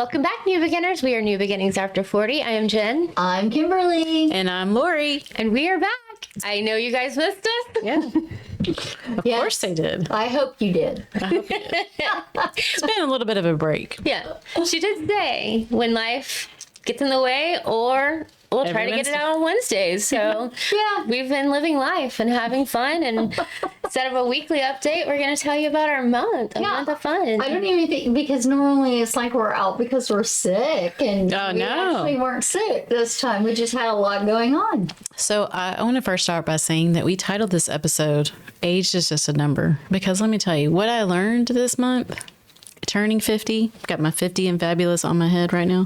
Welcome back, new beginners. We are New Beginnings After 40. I am Jen. I'm Kimberly. And I'm Lori. And we are back. I know you guys missed us. Yeah. Of course they did. I hope you did. I hope you did. It's been a little bit of a break. Yeah. She did say when life gets in the way, or we'll try to get it out on Wednesdays. So Yeah. we've been living life and having fun. And instead of a weekly update, we're going to tell you about our month, a month of fun. I don't even think, because normally it's like we're out because we're sick, and we actually weren't sick this time. We just had a lot going on. So I want to first start by saying that we titled this episode, Age is Just a Number. Because let me tell you, what I learned this month, turning 50, got my 50 and fabulous on my head right now,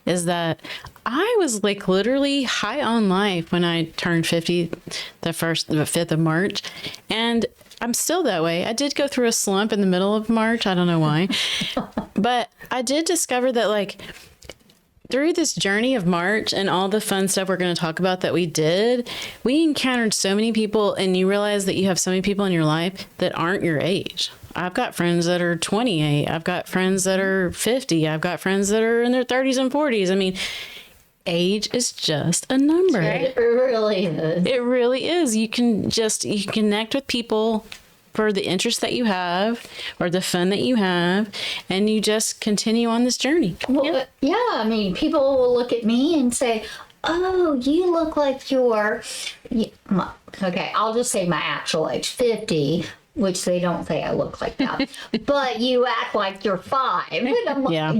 is that I was like literally high on life when I turned 50, the 5th of March. And I'm still that way. I did go through a slump in the middle of March. I don't know why. But I did discover that, like, through this journey of March and all the fun stuff we're going to talk about that we did, we encountered so many people, and you realize that you have so many people in your life that aren't your age. I've got friends that are 28. I've got friends that are 50. I've got friends that are in their 30s and 40s. I mean, age is just a number. It really is. It really is. You connect with people for the interest that you have or the fun that you have, and you just continue on this journey. Well, yeah, I mean, people will look at me and say, oh, you look like you're, okay, I'll just say my actual age, 50, which they don't say I look like that, but you act like you're 5. And I'm like,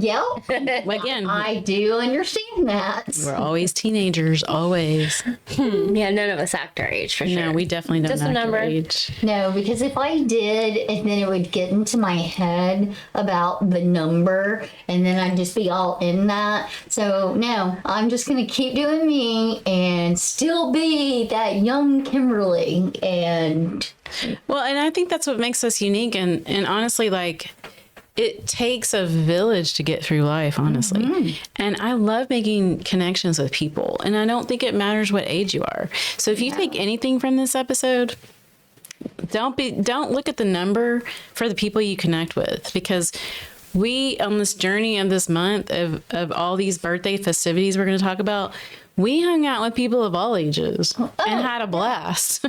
Again, I do understand that. We're always teenagers, always. Yeah, none of us act our age for sure. No, we definitely don't Just a act number. our age. No, because if I did, and then it would get into my head about the number, and then I'd just be all in that. So, no, I'm just going to keep doing me and still be that young Kimberly. And well, and I think that's what makes us unique. And honestly, like, it takes a village to get through life, honestly. Mm-hmm. And I love making connections with people. And I don't think it matters what age you are. So if you take anything from this episode, don't look at the number for the people you connect with, because we, on this journey of this month of all these birthday festivities we're going to talk about, we hung out with people of all ages and had a blast.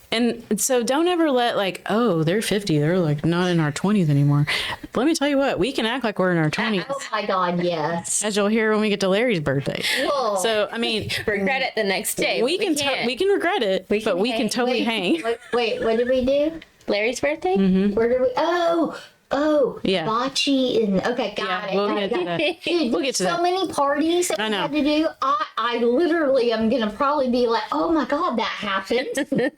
And so don't ever let, like, oh, they're 50. They're like not in our 20s anymore. Let me tell you what, we can act like we're in our 20s. oh my God, yes. As you'll hear when we get to Larry's birthday. Whoa. So, I mean, regret it the next day. we can regret it, but we can totally hang. Wait, what did we do? Larry's birthday? Mm-hmm. Where did we? Oh, yeah. Bocce and okay, got it. We'll get to that. Dude, We'll get to so that. many parties that I we know. had to do. I literally am gonna probably be like, oh my God, that happened.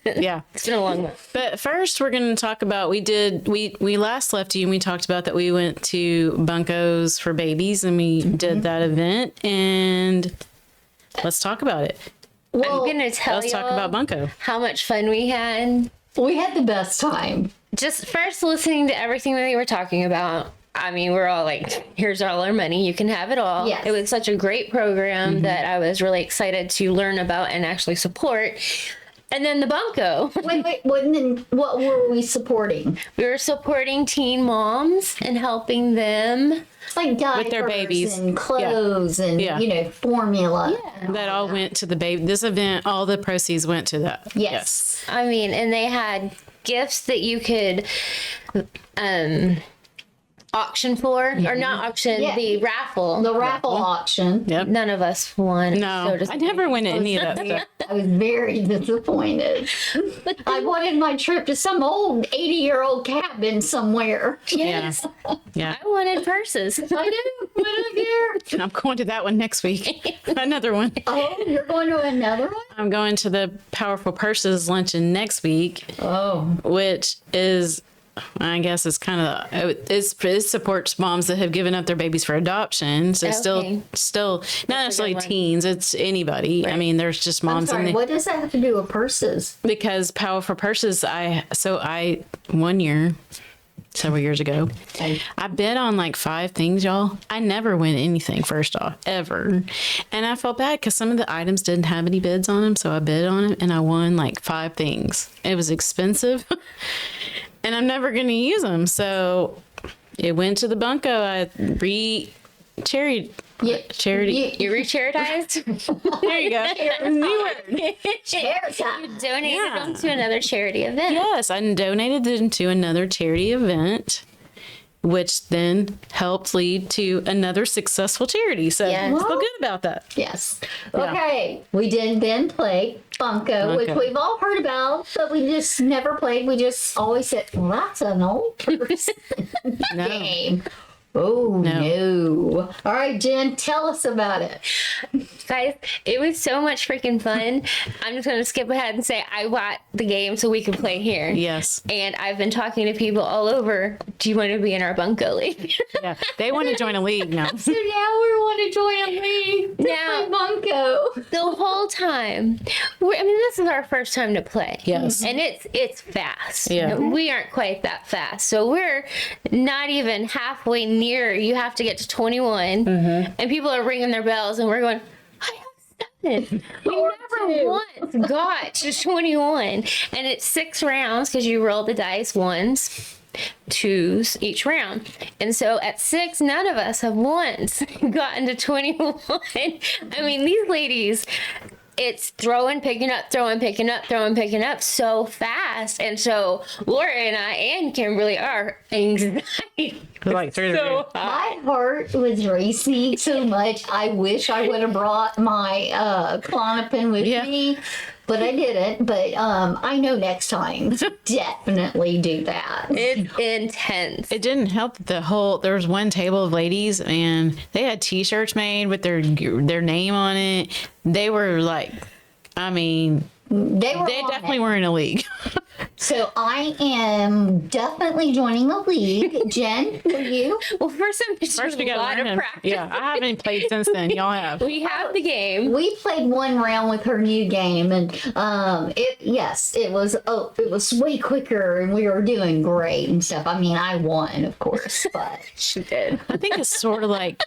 Yeah. It's been a long month. But first, we're going to talk about, we last left you and we talked about that we went to Bunco's for babies, and we did that event, and let's talk about it. Well, I'm going to tell Let's you talk about Bunco. how much fun we had. we had the best time. Just first listening to everything that they were talking about. I mean, we're all like, here's all our money. You can have it all. Yes. It was such a great program that I was really excited to learn about and actually support. And then the Bunco. Wait, what were we supporting? We were supporting teen moms and helping them. Like diapers With their babies. and clothes and formula. That all went to the baby. This event, all the proceeds went to that. Yes. I mean, and they had gifts that you could auction for, or not auction, the raffle. The raffle auction. Yep. None of us won. No, I never went to any of that stuff. I was very disappointed. I wanted my trip to some old 80-year-old cabin somewhere. Yes. Yeah. I wanted purses. I do. I don't care. And I'm going to that one next week. Another one. Oh, you're going to another one? I'm going to the Powerful Purses luncheon next week, Oh. which is, I guess it's kind of, it supports moms that have given up their babies for adoption. So still not necessarily teens, it's anybody. Right. I mean, there's just moms. I'm sorry, what does that have to do with purses? Because Powerful Purses, I 1 year, several years ago, I bid on like 5 things, y'all. I never win anything, first off, ever. And I felt bad because some of the items didn't have any bids on them. So I bid on it and I won like 5 things. It was expensive. And I'm never going to use them. So it went to the Bunco. I charity. Yeah, Charity. You re-charitized? There you go. New word. Charity. Donated Yeah. them to another charity event. Yes, I donated them to another charity event, which then helped lead to another successful charity. So Yeah. feel good about that. Yes. Okay. We did then play Bunco, which Okay. we've all heard about, but we just never played. We just always said, well, that's an old person No. game. Oh, No. no. All right, Jen, tell us about it. Guys, it was so much freaking fun. I'm just going to skip ahead and say I bought the game so we can play here. Yes. And I've been talking to people all over. Do you want to be in our Bunco league? Yeah. They want to join a league now. So now we want to join a league to Now- play Bunco. The whole time. This is our first time to play. Yes. And it's fast. Yeah. We aren't quite that fast. So we're not even halfway near. You have to get to 21. And people are ringing their bells and we're going, I have 7. We never once got to 21. And it's 6 rounds because you roll the dice ones, 2s each round. And so at 6, none of us have once gotten to 21. I mean, these ladies, it's throwing, picking up, throwing, picking up, throwing, picking up so fast. And so Laura and I and Kimberly are anxiety. Like through So My heart was racing so much. I wish I would have brought my Klonopin with Yeah. me, but I didn't. But I know next time to definitely do that. it's intense. It didn't help that there was one table of ladies and they had t-shirts made with their name on it. They were like, I mean, They were they on definitely it. were in a league. So I am definitely joining a league. Jen, will you? Well, first we got a lot of learn. practice. Yeah, I haven't played since then. Y'all have. We have the game. We played one round with her new game, and it was way quicker, and we were doing great and stuff. I mean, I won, of course, but She did. I think it's sort of like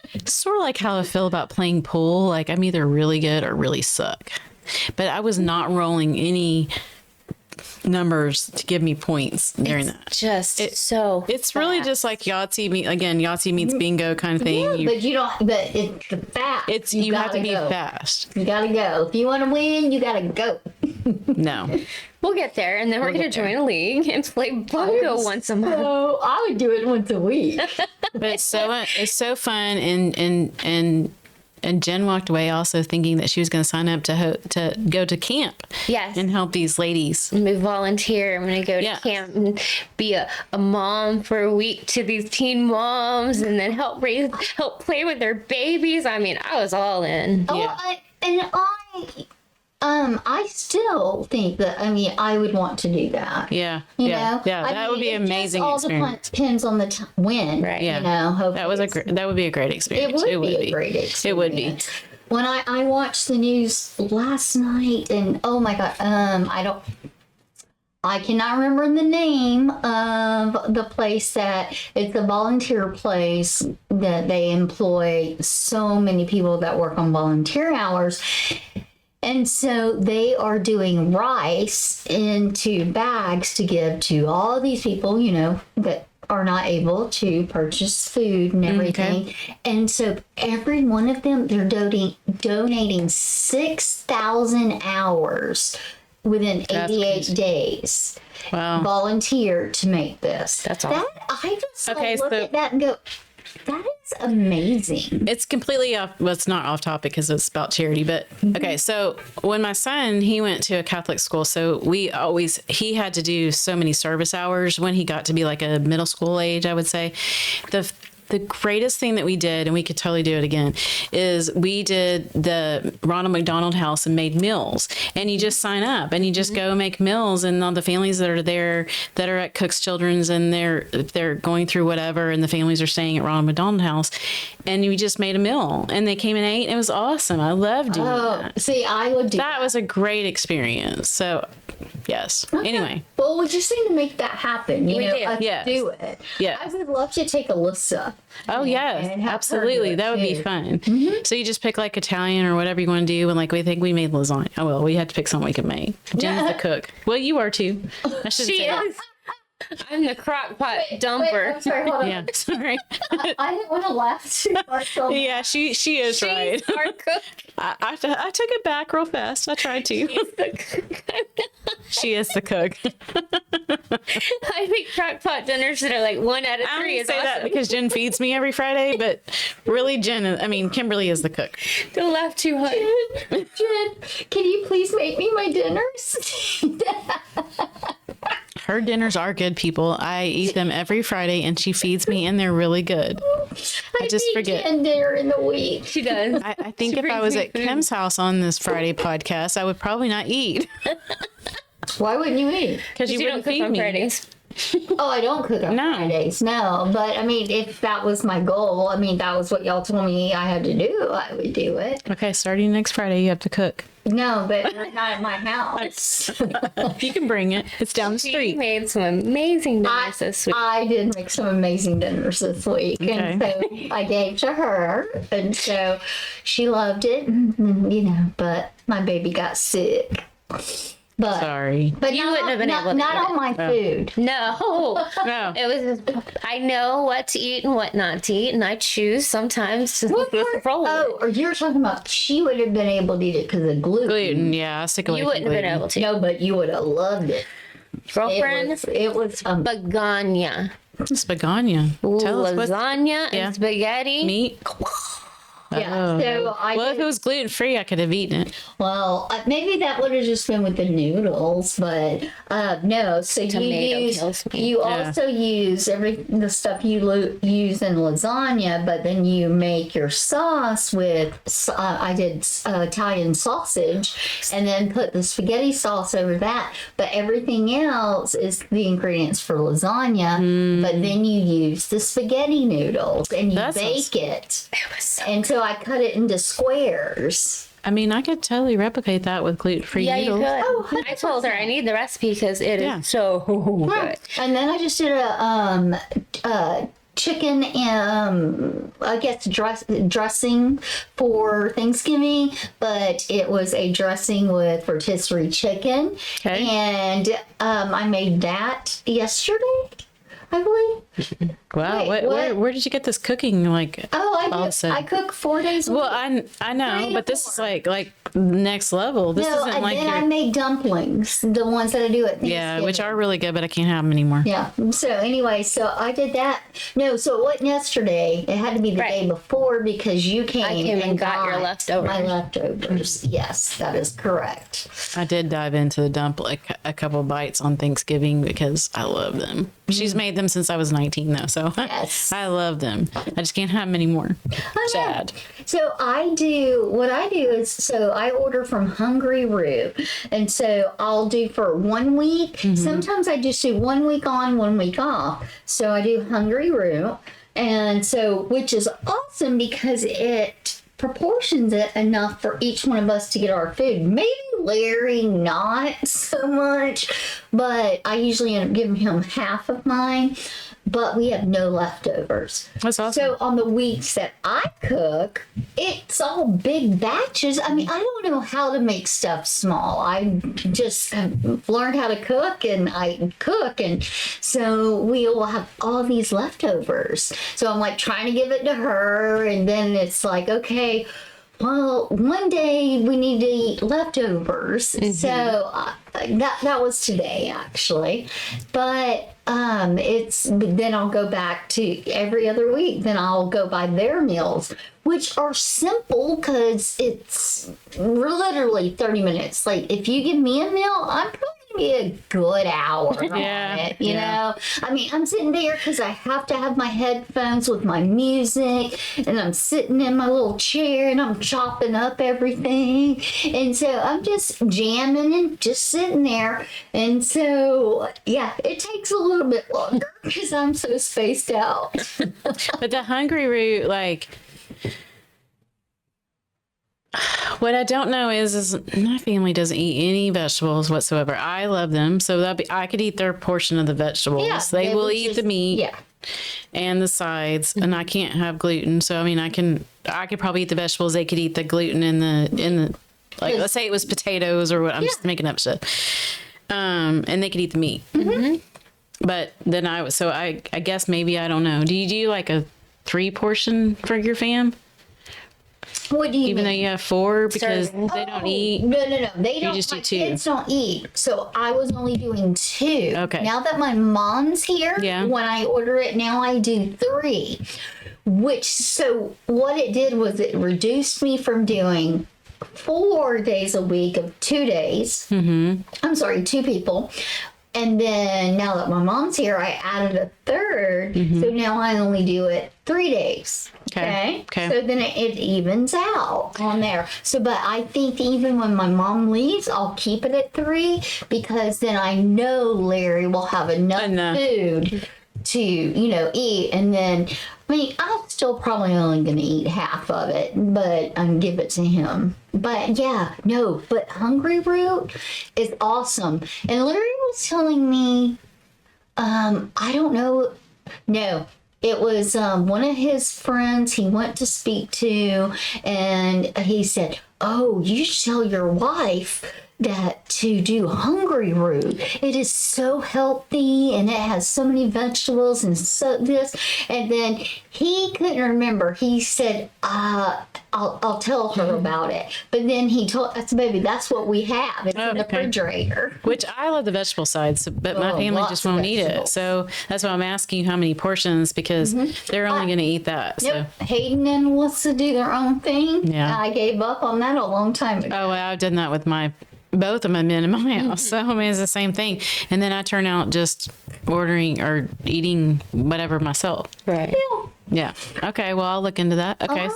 how I feel about playing pool. Like I'm either really good or really suck. But I was not rolling any numbers to give me points during that. Just so. It's really just like Yahtzee meets bingo kind of thing. yeah, but you don't. But it's the fast. You have to gotta be go. fast. You gotta go. If you want to win, you gotta go. No. We'll get there, and then we're going to get there. join a league and play Bunco once a month. So I would do it once a week. But it's so fun and Jen walked away also thinking that she was going to sign up to go to camp. Yes. And help these ladies. I'm gonna volunteer. I'm gonna go to Yeah. camp and be a mom for a week to these teen moms, and then help play with their babies. I mean, I was all in. Yeah. I still think that. I mean, I would want to do that. Yeah. You yeah. know, Yeah. I That mean, would be it an amazing just experience. Depends on the win, Right. Yeah. You know, hopefully That would be a great experience. It would be a great experience. It would be. When I watched the news last night, and oh my god, I cannot remember the name of the place that it's a volunteer place that they employ so many people that work on volunteer hours. And so they are doing rice into bags to give to all these people, you know, that are not able to purchase food and everything. And so every one of them, they're donating 6,000 hours within 88 days. Wow. Volunteer to make this. That's awesome. I just Okay, look so- at that and go, that is amazing. It's completely off. Well, it's not off topic because it's about charity. But okay, so when my son, he went to a Catholic school, so he had to do so many service hours when he got to be like a middle school age, I would say. The greatest thing that we did, and we could totally do it again, is we did the Ronald McDonald House and made meals. And you just sign up and you just go make meals, and all the families that are there that are at Cook's Children's and they're going through whatever, and the families are staying at Ronald McDonald House, and we just made a meal and they came and ate. And it was awesome. I loved doing that. See, I would do That was a great experience. So, yes. Anyway. Well, we just need to make that happen. You know, do. us Yes. do it. Yes. I would love to take Alyssa. Oh yes, and have her absolutely. do it, That would be too. fun. So you just pick like Italian or whatever you want to do, and like we think we made lasagna. Oh well, we had to pick something we could make. Jen's the cook. Well, you are too. I shouldn't She say that. is. I'm the crock pot dumper. I'm sorry, hold on. Yeah, sorry. I didn't want to laugh too much on Yeah, she is right. She's our cook. I took it back real fast. I tried to. She's the cook. She is the cook. I make crock pot dinners that are like 1 out of 3 I only is say that awesome. because Jen feeds me every Friday, but really Kimberly is the cook. Don't laugh too hard. Jen, can you please make me my dinners? Her dinners are good, people. I eat them every Friday and she feeds me and they're really good. I just eat forget. 10 dinner in the week. She does. I think She if I brings was me at food. Kim's house on this Friday podcast, I would probably not eat Why wouldn't you eat? because you You don't wouldn't cook feed on me. Fridays. Oh, I don't cook on No. Fridays, no. But I mean, if that was my goal, I mean, that was what y'all told me I had to do, I would do it. Okay, starting next Friday, you have to cook. No, but not at my house. You can bring it. It's down the She street. made some amazing dinners this week. I did make some amazing dinners this week. And so I gave to her. And so she loved it, but my baby got sick. But Sorry. But You not wouldn't have been not, able to not eat on my food. No. No. It was. I know what to eat and what not to eat, and I choose sometimes to What just part- roll with Oh, or you're talking about she would have been able to eat it because of gluten. Gluten, yeah, I'll stick it. away You from wouldn't have been gluten. able to. No, but you would have loved it. Girlfriend, It was spagagna. Spagagna. Ooh, Tell us what's lasagna Yeah. and spaghetti. meat. yeah. Oh. So I Well, if did- it was gluten free, I could have eaten it. well, maybe that would have just been with the noodles, but no. So Tomato kills me. you Yeah. also use the stuff you use in lasagna, but then you make your sauce with. I did Italian sausage, and then put the spaghetti sauce over that. But everything else is the ingredients for lasagna. But then you use the spaghetti noodles and you That sounds- bake it. It was so. And so I cut it into squares. I mean, I could totally replicate that with gluten free Yeah, you noodles. could. Oh, I told her I need the recipe because it is Yeah. so good. And then I just did a chicken I guess dressing for Thanksgiving, but it was a dressing with rotisserie chicken. Okay. And I made that yesterday, I believe. Wow, Wait, what? where did you get this cooking? Like, Oh, Also- I cook 4 days a week. well, I know, 3 to but this is 4. like next level. This No, isn't and like then I your, made dumplings, the ones that I do at Thanksgiving. yeah, which are really good, but I can't have them anymore. Yeah. So anyway, so I did that. No, so it wasn't yesterday. It had to be the Right. day before because you came, and got your leftovers. My leftovers. Yes, that is correct. I did dive into the like a couple bites on Thanksgiving because I love them. She's made them since I was 19 though, so Yes. I love them. I just can't have them anymore. Sad. So what I do is, so I order from Hungry Root. And so I'll do for 1 week. Sometimes I just do 1 week on, 1 week off. So I do Hungry Root. And so, which is awesome because it proportions it enough for each one of us to get our food. Maybe Larry not so much, but I usually end up giving him half of mine. But we have no leftovers. That's awesome. So on the weeks that I cook, it's all big batches. I mean, I don't know how to make stuff small. I just have learned how to cook and I cook. And so we will have all these leftovers. So I'm like trying to give it to her. And then it's like, okay, well, one day we need to eat leftovers. So that was today actually. But then I'll go back to every other week. Then I'll go by their meals, which are simple because it's literally 30 minutes. Like if you give me a meal, I'm probably gonna be a good hour on it. You know, I mean, I'm sitting there because I have to have my headphones with my music, and I'm sitting in my little chair and I'm chopping up everything, and so I'm just jamming and just sitting there. And so yeah, it takes a little bit longer because I'm so spaced out. But the Hungry Root, like, what I don't know is my family doesn't eat any vegetables whatsoever. I love them, so I could eat their portion of the vegetables. Yeah, they will would eat just- the meat Yeah. and the sides, and I can't have gluten. So I mean, I could probably eat the vegetables. They could eat the gluten in the like. Let's say it was potatoes or what. I'm just making up shit. And they could eat the meat. But then I guess maybe, I don't know. Do you do like a 3 portion for your fam? What do you Even though mean? you have 4 because Serving. they don't eat? No. They don't. just do My 2. kids don't eat, so I was only doing 2. Okay. Now that my mom's here, Yeah. when I order it now, I do 3. So what it did was it reduced me from doing 4 days a week of 2 days. Mm-hmm. I'm sorry, 2 people. And then now that my mom's here, I added a 3rd. So now I only do it 3 days. Okay. Okay. So then it evens out on there. So, but I think even when my mom leaves, I'll keep it at 3 because then I know Larry will have enough food to, eat. And then, I mean, I'm still probably only going to eat half of it, but give it to him. But yeah, no, but Hungry Root is awesome. And Larry was telling me, I don't know, no, it was one of his friends he went to speak to, and he said, oh, you should tell your wife that to do Hungry Root. It is so healthy and it has so many vegetables and so this. And then he couldn't remember. He said, I'll tell her about it. But then he told us, baby, that's what we have. It's in the refrigerator. Which I love the vegetable side, but my family just won't eat it. So that's why I'm asking you how many portions, because they're only going to eat that. Yep. So. Hayden and Alyssa do their own thing. Yeah. I gave up on that a long time ago. Oh, well, I've done that with both of my men in my house. So, I mean, it's the same thing. And then I turn out just ordering or eating whatever myself. Right. Yeah. Okay. Well, I'll look into that. Okay.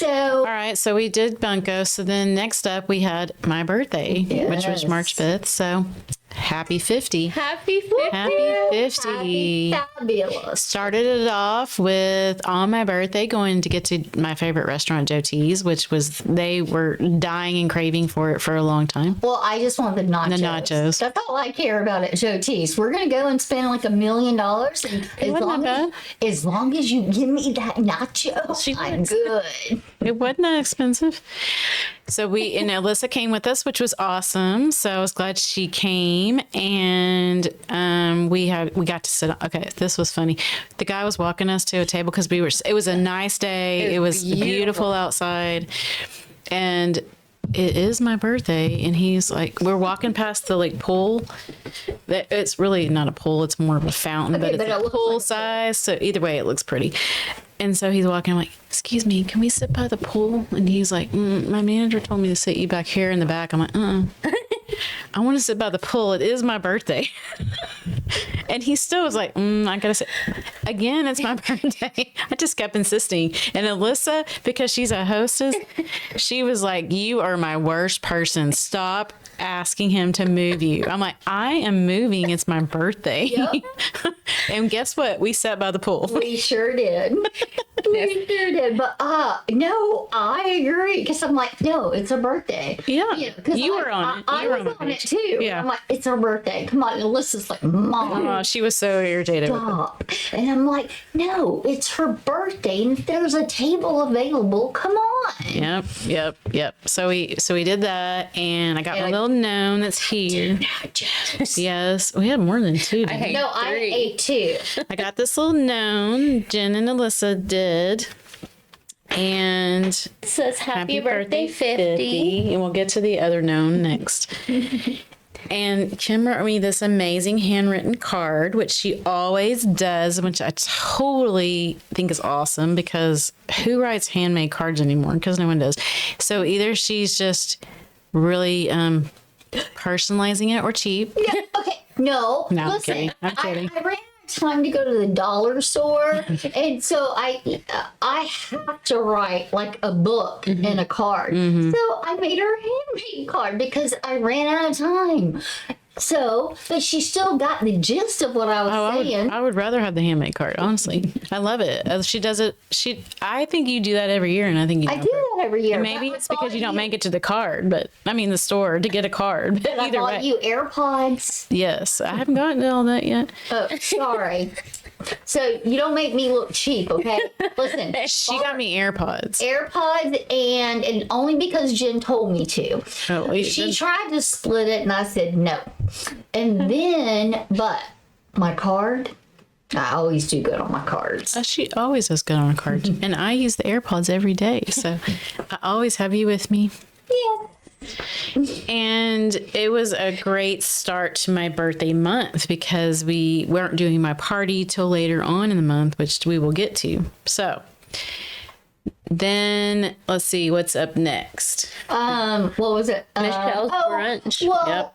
All right. So we did Bunco. So then next up we had my birthday, which was March 5th. So happy 50. Happy 50. Happy 50. Happy fabulous. Started it off with on my birthday going to get to my favorite restaurant, Joe T's, which was, they were dying and craving for it for a long time. Well, I just want the nachos. The nachos. That's all I care about at Joe T's. We're gonna go and spend like $1 million, and as long as you give me that nacho, I'm good. It wasn't that expensive. So and Alyssa came with us, which was awesome. So I was glad she came, and we got to sit. Okay, this was funny. The guy was walking us to a table because it was a nice day. It was beautiful outside, and it is my birthday, and he's like, we're walking past the pool. It's really not a pool; it's more of a fountain, but it's a pool size. So either way, it looks pretty. And so he's walking. I'm like, excuse me, can we sit by the pool? And he's like, my manager told me to sit you back here in the back. I'm like, I want to sit by the pool. It is my birthday. And he still was like, I gotta sit. Again, it's my birthday. I just kept insisting. And Alyssa, because she's a hostess, she was like, you are my worst person. Stop asking him to move you. I'm like, I am moving. It's my birthday. Yep. And guess what? We sat by the pool. We sure did. We sure did. But no, I agree. Because I'm like, no, it's her birthday. Yeah. You were were on it. I was on it too. Yeah. I'm like, it's her birthday. Come on. And Alyssa's like, Mom. Oh, she was so irritated with it. Stop. And I'm like, no, it's her birthday. And if there's a table available, come on. Yep. So we did that, and I got my little gnome that's here. Yes, we had more than 2. I ate 2. I got this little gnome. Jen and Alyssa did. And It says happy birthday 50. And we'll get to the other gnome next. And Kim wrote me this amazing handwritten card, which she always does, which I totally think is awesome, because who writes handmade cards anymore? Because no one does. So either she's just really personalizing it or cheap. Yeah, okay. No, No, listen, I'm kidding. I ran out of time to go to the dollar store, and so I have to write like a book and a card. So I made her a handmade card because I ran out of time. So, but she still got the gist of what I was saying. I would rather have the handmade card, honestly. I love it. She does it. I think you do that every year, and I think you I do that every year. And maybe it's because you don't make it to the card, but I mean the store to get a card. But I either bought way, you AirPods. yes, I haven't gotten to all that yet. Oh, sorry. So you don't make me look cheap, okay? Listen, She got me AirPods. AirPods, and only because Jen told me to. Oh, She tried to split it, and I said no. And then, but my card. I always do good on my cards. She always does good on a card. And I use the AirPods every day. So I always have you with me. Yeah. And it was a great start to my birthday month because we weren't doing my party till later on in the month, which we will get to. So then let's see what's up next. What was it? Michelle's brunch. Well,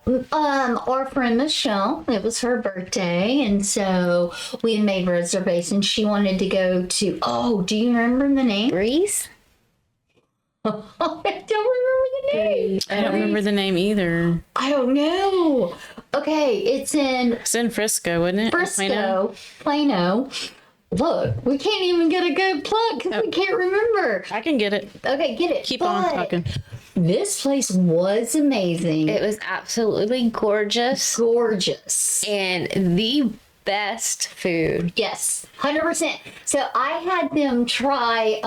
our friend Michelle, it was her birthday, and so we had made reservations. She wanted to go to. Oh, do you remember the name? Breeze? I don't remember the name. I don't remember the name either. I don't know. Okay, it's in It's in Frisco, wasn't it? Plano? Frisco, Plano. Look, we can't even get a good plug because we can't remember. I can get it. Okay, get it. Keep on talking. This place was amazing. It was absolutely gorgeous Gorgeous. and the best food. Yes, 100%. So I had them try,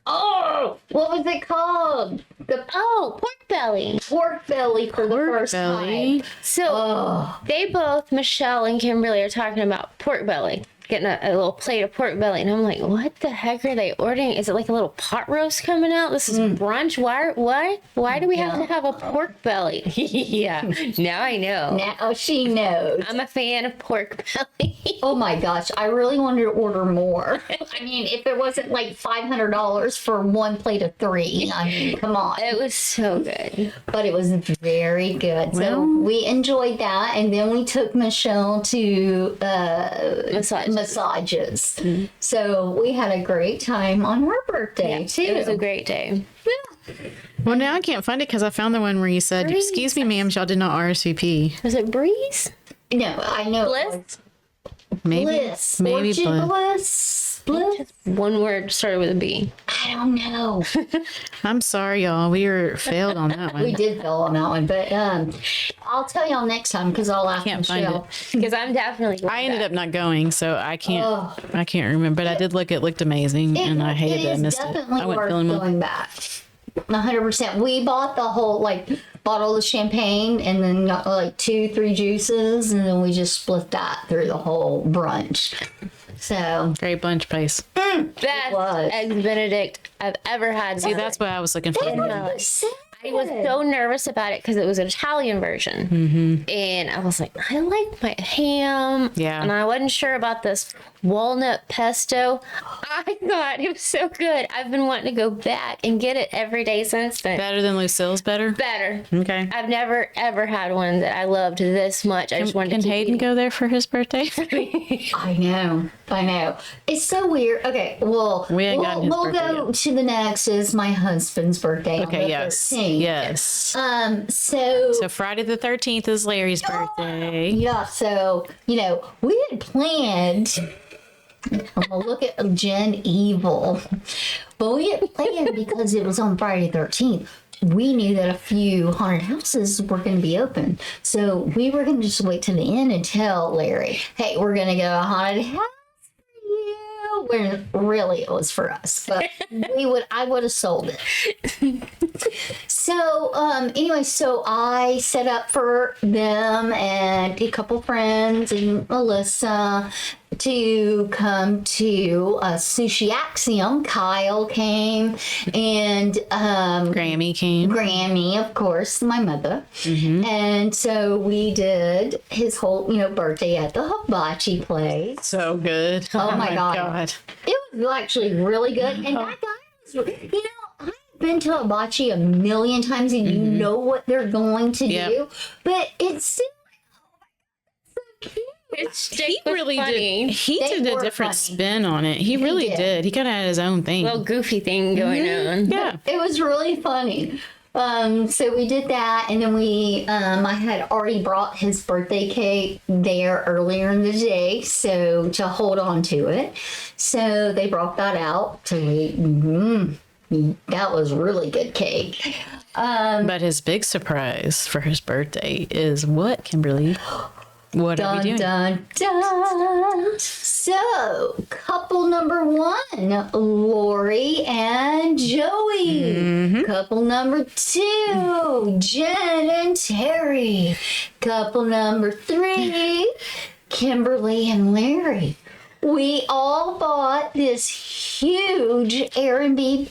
what was it called? The Pork belly. pork belly for the first belly. time. So they both, Michelle and Kimberly, are talking about pork belly. Getting a little plate of pork belly, and I'm like, what the heck are they ordering? Is it like a little pot roast coming out? This is brunch. Why do we have to have a pork belly? Yeah, now I know. Now she knows. I'm a fan of pork belly. Oh my gosh, I really wanted to order more. I mean, if it wasn't like $500 for one plate of 3, I mean, come on. It was so good. But it was very good. So we enjoyed that, and then we took Michelle to massages. So we had a great time on her birthday too. It was a great day. Well, now I can't find it because I found the one where you said, Breeze. "Excuse me, ma'am, y'all did not RSVP." Was it Breeze? No, I know. Bliss? Maybe, Bliss. maybe Orchid Bliss. Bliss. One word started with a B. I don't know. I'm sorry, y'all. We were failed on that one. We did fail on that one, but I'll tell y'all next time because I'll ask Can't find Michelle. Because I'm definitely going I ended back. up not going, so I can't. I can't remember. But I did look. It looked amazing, and I hated that I missed it. Definitely I went worth feeling well. going back. 100%. We bought the whole bottle of champagne and then got 2-3 juices, and then we just split that through the whole brunch. So Great bunch place. Best was. eggs Benedict I've ever had. See, that's what I was looking for. I was so nervous about it because it was an Italian version. And I was like, I like my ham. Yeah. And I wasn't sure about this walnut pesto. I thought it was so good. I've been wanting to go back and get it every day since then. Better than Lucille's. Better. Better. Okay. I've never, ever had one that I loved this much. I just wanted Can to keep Hayden eating. go there for his birthday? I know. It's so weird. Okay, well, We ain't gotten his we'll birthday go to the next is my husband's birthday. Okay. on the Yes. 13th. Yes. So Friday the 13th is Larry's birthday. yeah, so we had planned. I'm gonna look at Jen Evil, but we had planned because it was on Friday the 13th. We knew that a few haunted houses were going to be open, so we were going to just wait to the end and tell Larry, "Hey, we're going to go to a haunted house for you." When really it was for us, but I would have sold it. So anyway, so I set up for them and a couple friends and Melissa to come to Sushi Axiom. Kyle came and Grammy came. Grammy, of course, my mother. And so we did his whole, birthday at the hibachi place. So good. Oh my God. It was actually really good. And that guy was, I've been to hibachi a million times and you know what they're going to do, but it's still so cute. He really did. He They did a were different funny. spin on it. He really did. did. He kind of had his own thing. Little goofy thing going on. Yeah. It was really funny. So we did that, and then I had already brought his birthday cake there earlier in the day, so to hold on to it. So they brought that out to eat. That was really good cake. But his big surprise for his birthday is what, Kimberly? What are we doing? Dun, dun. So, couple number 1, Lori and Joey. Couple number 2, Jen and Terry. Couple number 3, Kimberly and Larry. We all bought this huge Airbnb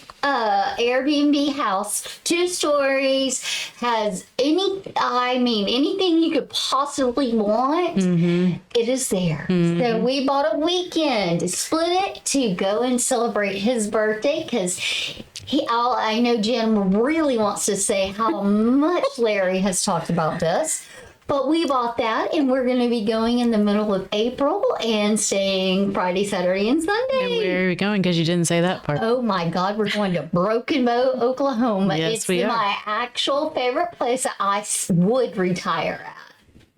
house, 2 stories, has anything you could possibly want. It is there. So we bought a weekend to split it to go and celebrate his birthday because I know Jen really wants to say how much Larry has talked about this. But we bought that, and we're going to be going in the middle of April and staying Friday, Saturday, and Sunday. And where are we going? Because you didn't say that part. Oh my God, we're going to Broken Bow, Oklahoma. Yes, it's we are. my actual favorite place that I would retire at.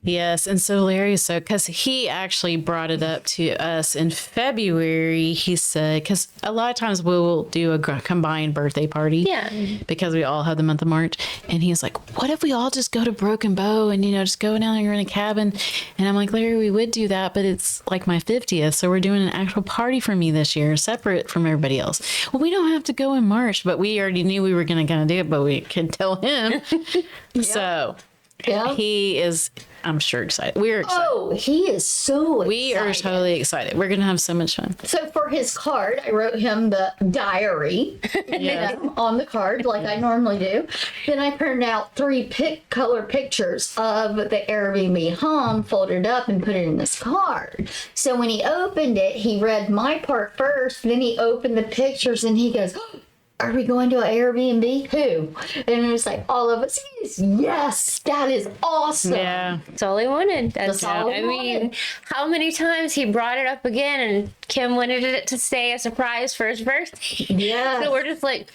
Yes, and so Larry is because he actually brought it up to us in February. He said, because a lot of times we'll do a combined birthday party. Yeah. Because we all have the month of March. And he's like, what if we all just go to Broken Bow and, just go down there in a cabin? And I'm like, Larry, we would do that, but it's like my 50th. So we're doing an actual party for me this year, separate from everybody else. Well, we don't have to go in March, but we already knew we were going to do it, but we could tell him. So Yeah. he is, I'm sure, excited. We're excited. Oh, he is so excited. We are totally excited. We're going to have so much fun. So for his card, I wrote him the diary on the card like I normally do. Then I printed out 3 color pictures of the Airbnb home, folded up and put it in this card. So when he opened it, he read my part first, then he opened the pictures and he goes, are we going to an Airbnb? Who? And it was like all of us. Yes, that is awesome. Yeah. That's all he wanted. That's all he I mean, wanted. how many times he brought it up again, and Kim wanted it to stay a surprise for his birthday. Yes. So we're just like,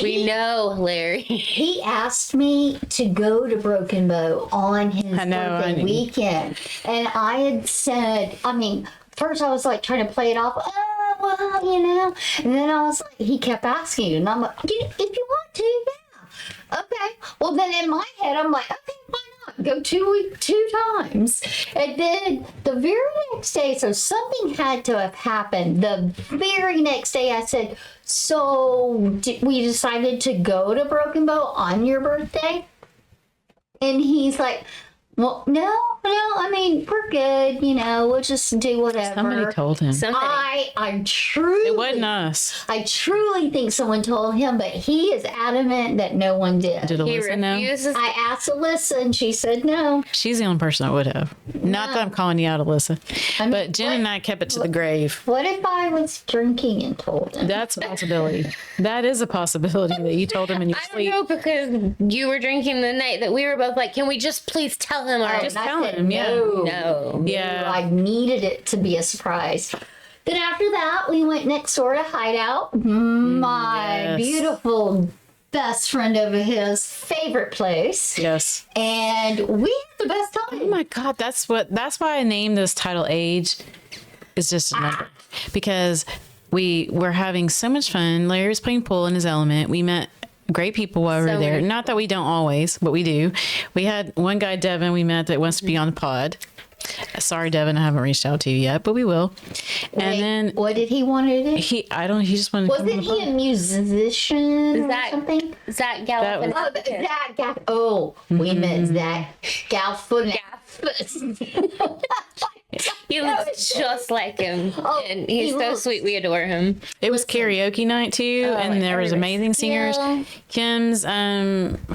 we know, Larry. He asked me to go to Broken Bow on his birthday weekend. And I had said, first I was like trying to play it off. Well, and then I was like, he kept asking, and I'm like, if you want to, yeah. Okay. Well, then in my head, I'm like, okay, why not? Go 2 times. And then the very next day, so something had to have happened. The very next day, I said, so we decided to go to Broken Bow on your birthday? And he's like, well, no, we're good, we'll just do whatever. Somebody told him. I truly... It wasn't us. I truly think someone told him, but he is adamant that no one did. Did He Alyssa know? refuses. I asked Alyssa, and she said no. She's the only person that would have. Not that I'm calling you out, Alyssa. mean, But Jen and I kept it to the grave. What if I was drinking and told him? That's a possibility. That is a possibility that you told him in your I don't sleep. know, because you were drinking the night that we were both like, can we just please tell him? Or Just And I tell said, him, yeah. no. Yeah. I needed it to be a surprise. Then after that, we went next door to Hideout. My Yes. beautiful best friend over his favorite place. Yes. And we had the best time. Oh my God, that's why I named this title Age is just a number. Because we were having so much fun. Larry was playing pool in his element. We met great people while we were So there. many Not that we don't always, but we do. We had one guy, Devin, we met that wants to be on the pod. Sorry, Devin, I haven't reached out to you yet, but we will. And Wait, then what did he want to do? he just wanted to come on Wasn't the he pod. a musician or something? Zach That was- Galifianakis. Zach Gaff. Oh, we met Zach Galifianakis. He looks just like him, Oh, and he's he so looks- sweet. We adore him. It was karaoke night too, and there was amazing singers. Yeah. Kim's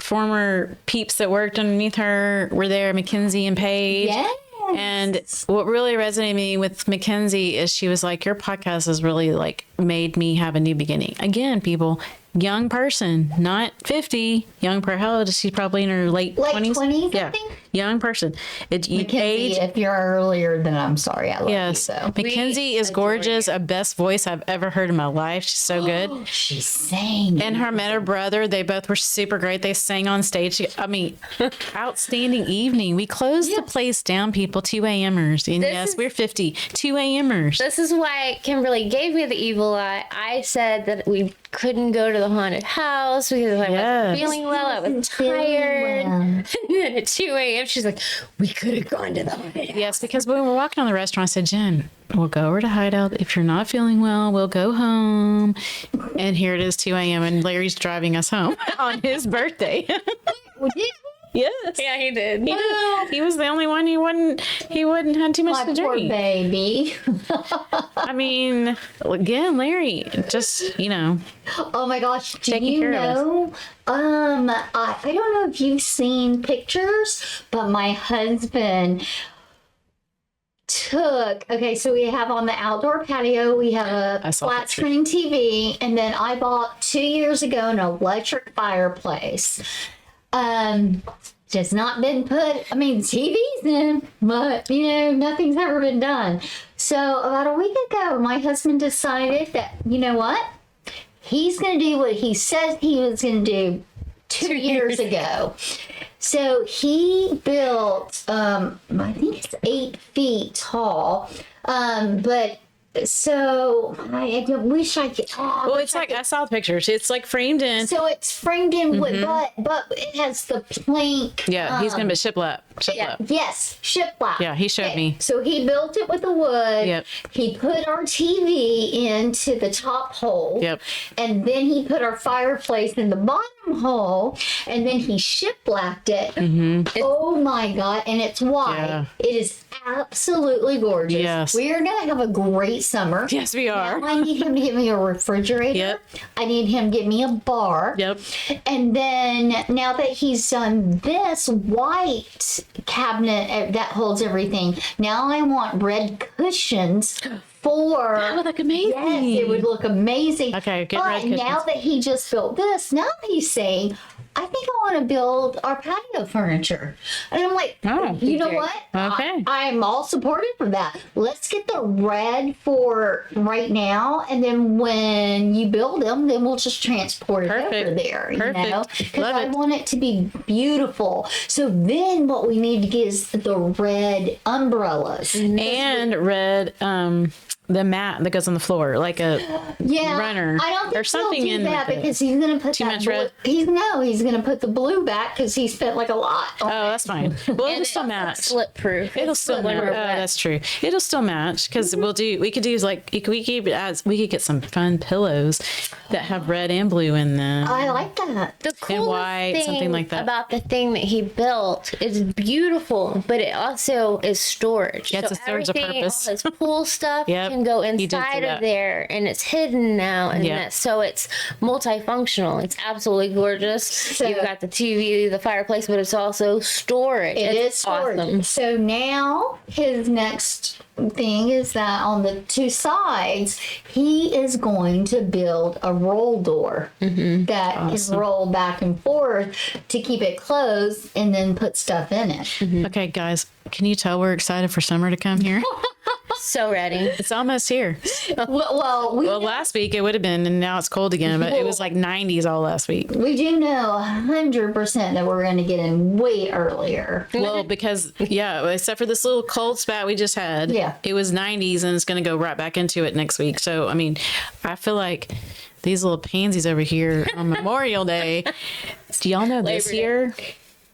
former peeps that worked underneath her were there, Mackenzie and Paige. Yes. And what really resonated with me with Mackenzie is she was like, your podcast has really like made me have a new beginning. Again, people, young person, not 50, young per. How old is she? Probably in her late 20s. 20s, I Yeah, think. young person. Mackenzie, Age. if you're earlier, then I'm sorry. I love Yes, you, though. Mackenzie is adore gorgeous. A best voice I've ever heard in my life. She's so good. She sang. And her met her brother. They both were super great. They sang on stage. I mean, outstanding evening. We closed the place down, people. 2 a.m.ers. And This yes, is- we're 50. 2 a.m.ers. This is why Kimberly gave me the evil eye. I said that we couldn't go to the haunted house because I Yes. wasn't feeling well. I was Wasn't feeling tired. well. And then at 2 a.m., she's like, we could have gone to the haunted house. Yes, because when we were walking on the restaurant, I said, Jen, we'll go over to Hideout. If you're not feeling well, we'll go home. And here it is, 2 a.m. And Larry's driving us home on his birthday. Well, did Yes. Yeah, he did. He did. He was the only one he wouldn't have too much My to poor drink. baby. I mean, again, Larry, just, Oh my gosh, do Taking you care of us. know? I don't know if you've seen pictures, but my husband okay, so we have on the outdoor patio, we have I a saw flat pictures. screen TV, and then I bought 2 years ago an electric fireplace. Just not been put, TV's in, but nothing's ever been done. So about a week ago, my husband decided that, you know what? He's going to do what he said he was going to do 2 years ago. So he built, I think it's 8 feet tall, but so I wish I could. Well, it's like, I saw the pictures. It's like framed in. So it's framed in wood, but it has the plank. Yeah, he's going to be shiplap. Yes, shiplap. Yeah, he showed me. So he built it with the wood. Yep. He put our TV into the top hole. Yep. And then he put our fireplace in the bottom hole. And then he shiplapped it. Mm-hmm. Oh my God. And it's white. Yeah. It is absolutely gorgeous. Yes. We are going to have a great summer. Yes, we are. Now I need him to get me a refrigerator. Yep. I need him to get me a bar. Yep. And then now that he's done this white cabinet that holds everything, now I want red cushions for. That would look amazing. Yes, it would look amazing. Okay, get but red cushions. now that he just built this, now he's saying, I think I want to build our patio furniture. And I'm like, Oh, you know okay. what? Okay. I'm all supportive for that. Let's get the red for right now. And then when you build them, then we'll just transport it Perfect. over there. Perfect. You know? Because Love I it. want it to be beautiful. So then what we need to get is the red umbrellas. And red, the mat that goes on the floor, like a runner. I don't think or something he'll in do that with it. because he's going to put Too that much blue. red? He's going to put the blue back because he spent like a lot. Oh, that's fine. Well, it'll And still it's match. slip proof. It'll still match. Oh, that's true. It'll still match because we could use like we could get some fun pillows that have red and blue in them. I like that. The coolest white, thing something like that. about the thing that he built is beautiful, but it also is storage. Yeah, it's a storage of everything, purpose. All his pool stuff Yep, can go he did say inside that. of there, and it's hidden now, and Yep. so it's multifunctional. It's absolutely gorgeous. You've got the TV, the fireplace, but it's also storage. It is It's storage. awesome. So now his next thing is that on the two sides, he is going to build a roll door that can roll back and forth to keep it closed and then put stuff in it. Okay, guys, can you tell we're excited for summer to come here? So ready. It's almost here. Well, Well, last week it would have been, and now it's cold again, but it was like 90s all last week. we do know 100% that we're going to get in way earlier. Well, because, yeah, except for this little cold spat we just had, Yeah. it was 90s and it's going to go right back into it next week. So, I mean, I feel like these little pansies over here on Memorial Day, do y'all know this Labor Day. year?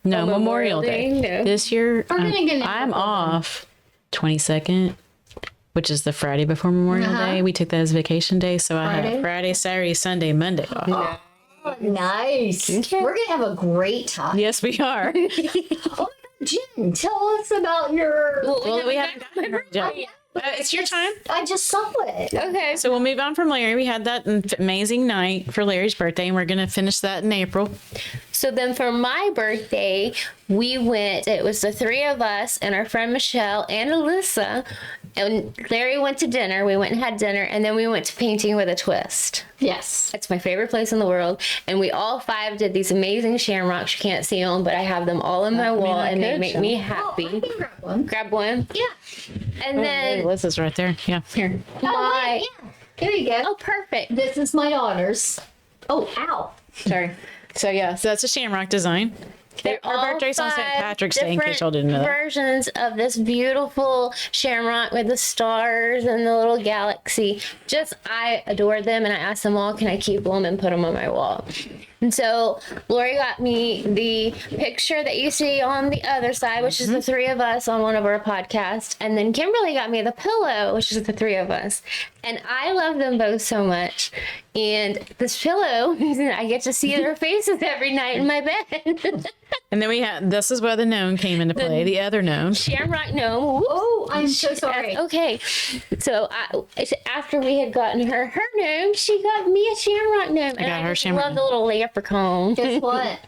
No, Oh, Memorial Day. no. This year, gonna get it I'm before off 22nd. Which is the Friday before Memorial Day. We took that as vacation day. So I Friday? have Friday, Saturday, Sunday, Monday off. Nice. We're going to have a great time. Yes, we are. Oh my God, Jen, tell us about your. Well, we haven't gotten her yet. It's your time. I just saw it. Okay. So we'll move on from Larry. We had that amazing night for Larry's birthday, and we're going to finish that in April. So then for my birthday, we went, it was the three of us and our friend Michelle and Alyssa. And Larry went to dinner. We went and had dinner, and then we went to Painting with a Twist. Yes. It's my favorite place in the world. And we all five did these amazing shamrocks. You can't see them, but I have them all in my wall, I and they could make show me them. happy. I can grab one. Grab one. Yeah. And then Alyssa's right there. Yeah, here. my... wait, yeah. Here you go. Oh, perfect. This is my daughter's. Oh, ow. Sorry. So that's a shamrock design. They're Our all birthday's on St. five Patrick's Day, in case different y'all didn't know that. versions of this beautiful shamrock with the stars and the little galaxy. I adore them, and I asked them all, can I keep them and put them on my wall? And so Lori got me the picture that you see on the other side, which is the three of us on one of our podcasts. And then Kimberly got me the pillow, which is the three of us. And I love them both so much. And this pillow, I get to see their faces every night in my bed. And then we had, this is where the gnome came into play, the other gnome. Shamrock gnome. Oh, I'm so sorry. Okay. So after we had gotten her gnome, she got me a shamrock gnome. I got her shamrock love the little leprechaun. Guess what?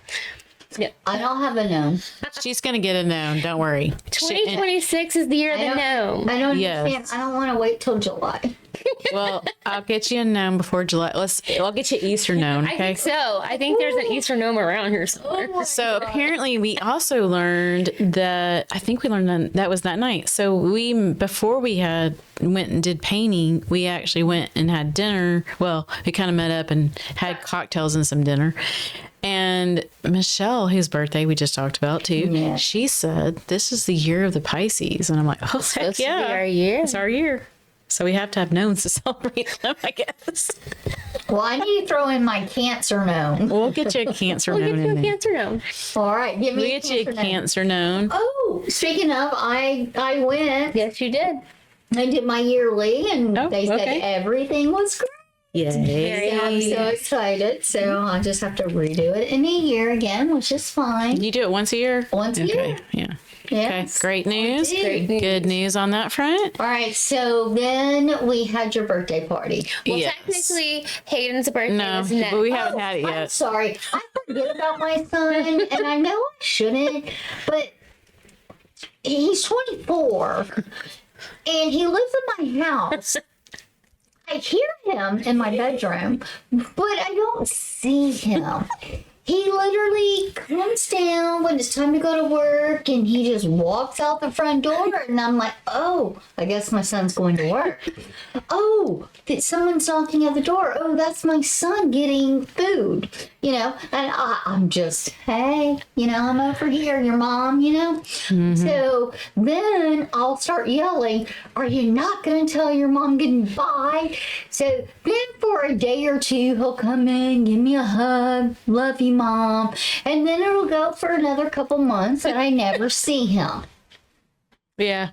Yeah. I don't have a gnome. She's going to get a gnome. Don't worry. 2026 is the year of the gnome. I don't Yes. understand. I don't want to wait till July. Well, I'll get you a gnome before July. I'll get you Easter gnome. I Okay. think so. I think there's an Easter gnome around here somewhere. So apparently we also learned that, I think we learned that was that night. So before we went and did painting, we actually went and had dinner. Well, we kind of met up and had cocktails and some dinner. And Michelle, whose birthday we just talked about too, Yeah. she said, this is the year of the Pisces. And I'm like, oh, heck Supposed to be yeah. our year. It's our year. So we have to have gnomes to celebrate them, I guess. Well, I need to throw in my Cancer gnome. We'll get you a Cancer We'll gnome get you in a there. Cancer gnome. All right, give me We'll get you a Cancer gnome. Oh, speaking of, I went Yes, you did. and did my yearly, and Oh, they said okay. everything was great. Yay. So I'm so excited. So I just have to redo it in a year again, which is fine. You do it once a year? Once a Okay, year. yeah. Yes. Okay, great news. Great Good news on that front. All right, so then we had your birthday party. Well, Yes. technically, Hayden's birthday No, was next. but we haven't had it I'm yet. sorry. I forget about my son, and I know I shouldn't, but he's 24, and he lives in my house. I hear him in my bedroom, but I don't see him. He literally comes down when it's time to go to work, and he just walks out the front door, and I'm like, oh, I guess my son's going to work. Oh, someone's knocking at the door. Oh, that's my son getting food, and I'm just, hey, I'm over here, your mom, So then I'll start yelling, are you not going to tell your mom goodbye? So then for a day or two, he'll come in, give me a hug, love you, mom, and then it'll go for another couple months and I never see him. Yeah.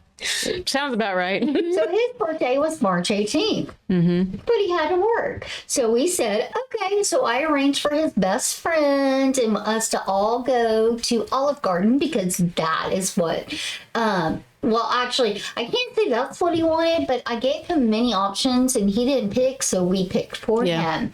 Sounds about right. So his birthday was March 18th, but he had to work. So we said, okay, so I arranged for his best friend and us to all go to Olive Garden because that is what, well, actually, I can't say that's what he wanted, but I gave him many options and he didn't pick, so we picked for him.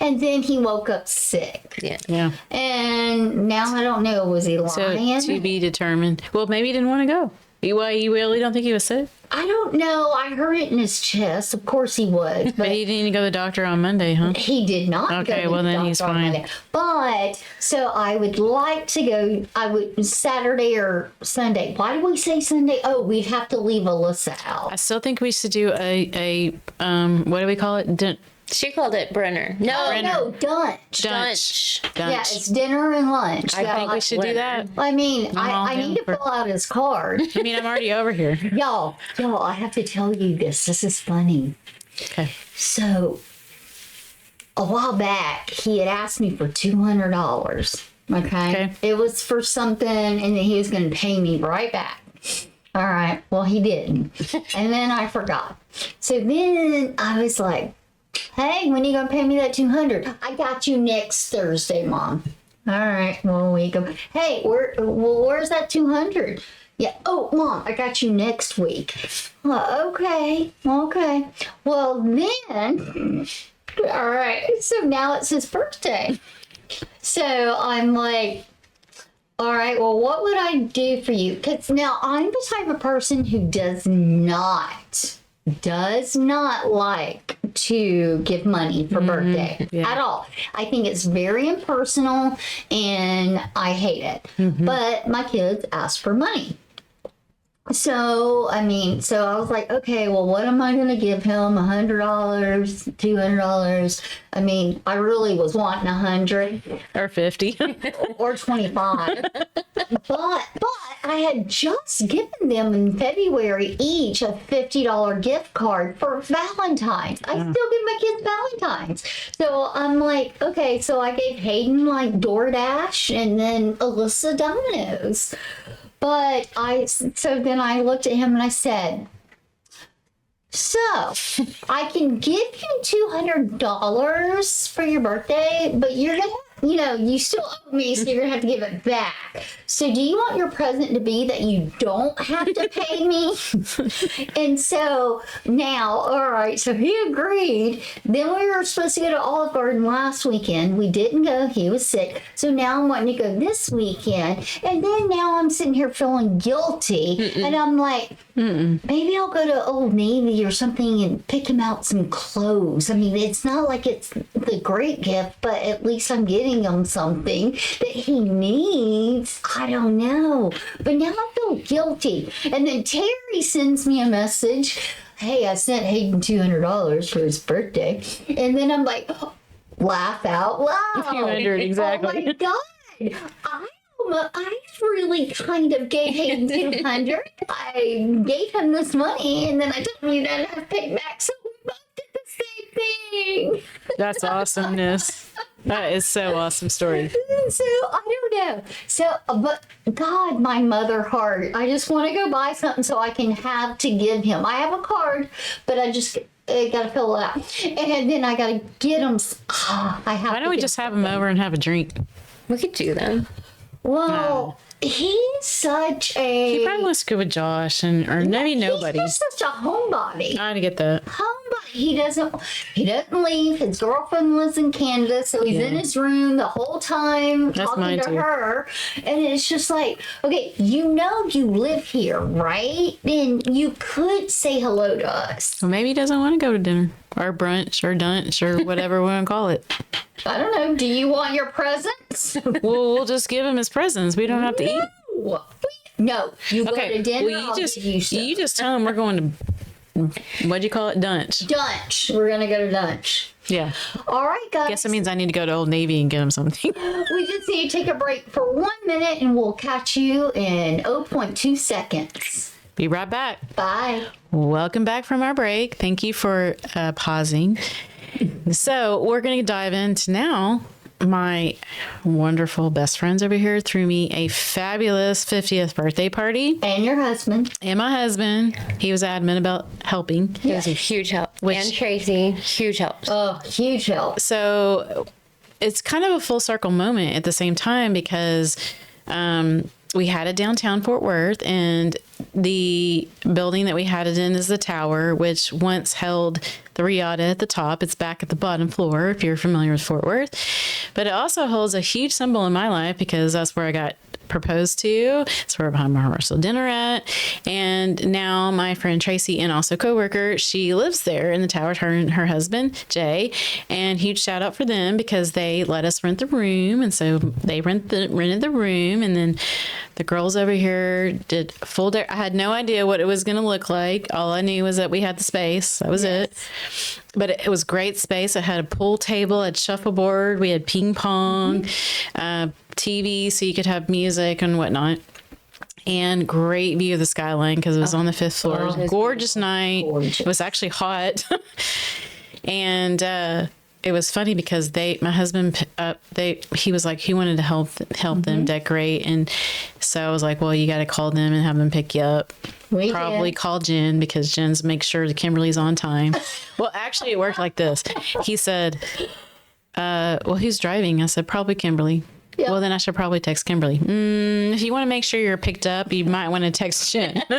And then he woke up sick. Yeah. And now I don't know, was he So lying? to be determined. Well, maybe he didn't want to go. You really don't think he was sick? I don't know. I heard it in his chest. Of course he was. But he didn't go to the doctor on Monday, huh? He did not. Okay, go to well, the then he's doctor on fine. Monday. But so I would like to go. I would Saturday or Sunday. Why do we say Sunday? Oh, we'd have to leave Alyssa I out. still think we should do a what do we call it? She called it Brenner. No, Oh no, lunch. Dunch. Yeah, it's dinner and lunch. I think we should do that. I mean, all I down need to for- fill out his card. I mean, I'm already over here. y'all, I have to tell you this. This is funny. Okay. So, a while back, he had asked me for $200. Okay? It was for something, and then he was going to pay me right back. All right. Well, he didn't. And then I forgot. So then I was like, hey, when are you going to pay me that $200? I got you next Thursday, Mom. All right. Well, we go. Hey, where's that $200? Yeah. Oh, Mom, I got you next week. Okay. Well, then, all right. So now it's his birthday. So I'm like, all right, well, what would I do for you? Because now I'm the type of person who does not like to give money for birthday at all. I think it's very impersonal and I hate it. But my kids ask for money. So, I was like, okay, well, what am I going to give him? $100, $200? I mean, I really was wanting 100 Or 50. or 25. But I had just given them in February each a $50 gift card for Valentine's. I still give my kids Valentine's. So I'm like, okay, so I gave Hayden like DoorDash and then Alyssa Domino's. But so then I looked at him and I said, So, I can give you $200 for your birthday, but you're going to, you still owe me, so you're going to have to give it back. So, do you want your present to be that you don't have to pay me? And so, now, all right, so he agreed. Then we were supposed to go to Olive Garden last weekend. We didn't go. He was sick. So, now I'm wanting to go this weekend. And then now I'm sitting here feeling guilty. And I'm like, maybe I'll go to Old Navy or something and pick him out some clothes. I mean, it's not like it's the great gift, but at least I'm getting him something that he needs. I don't know. But now I feel guilty. And then Terry sends me a message. Hey, I sent Hayden $200 for his birthday. And then I'm like, laugh out loud. 200, exactly. Oh my God. I really kind of gave Hayden 200. I gave him this money, and then I told him you didn't have to pay back, so we both did the same thing. That's awesomeness. That is so awesome story. So, I don't know. So, but God, my mother heart. I just want to go buy something so I can have to give him. I have a card, but I just... got to fill it out. And then I got to get him... I have Why don't we just have him over and have a drink? We could do them. Well, he's such a... He probably wants to go with Josh or maybe nobody. He's just such a homebody. I get that. Homebody. He doesn't leave. His girlfriend lives in Canada, so he's in his room the whole time talking to her. And it's just like, okay, you live here, right? And you could say hello to us. Well, maybe he doesn't want to go to dinner or brunch or dunch or whatever we want to call it. I don't know. Do you want your presents? Well, we'll just give him his presents. We don't have to eat. No, you go to dinner. Well, you just tell him we're going to, what'd you call it? Dunch. Dunch. We're going to go to Dunch. Yeah. All right, guys. Guess that means I need to go to Old Navy and get him something. We just need to take a break for 1 minute and we'll catch you in 0.2 seconds. Be right back. Bye. Welcome back from our break. Thank you for pausing. So we're going to dive into now. My wonderful best friends over here threw me a fabulous 50th birthday party. And your husband. And my husband. He was adamant about helping. It was a huge help. And Tracy, huge help. Oh, huge help. So it's kind of a full circle moment at the same time because we had it downtown Fort Worth, and the building that we had it in is the tower, which once held the Riata at the top. It's back at the bottom floor, if you're familiar with Fort Worth. But it also holds a huge symbol in my life because that's where I got proposed to. It's where I had my rehearsal dinner at. And now my friend Tracy, and also coworker, she lives there in the tower, her and her husband, Jay. And huge shout out for them because they let us rent the room. And so they rented the room. And then the girls over here did full day. I had no idea what it was going to look like. All I knew was that we had the space. That was it. But it was great space. It had a pool table, it had shuffleboard, we had ping pong, TV, so you could have music and whatnot. And great view of the skyline because it was on the 5th floor. It was a gorgeous night. Gorgeous. It was actually hot. And it was funny because my husband, he was like, he wanted to help them decorate. And so I was like, well, you got to call them and have them pick you up. Probably call Jen because Jen's makes sure the Kimberly's on time. Well, actually, it worked like this. He said, well, who's driving? I said, probably Kimberly. Yep. Well, then I should probably text Kimberly. If you want to make sure you're picked up, you might want to text Jen. Listen,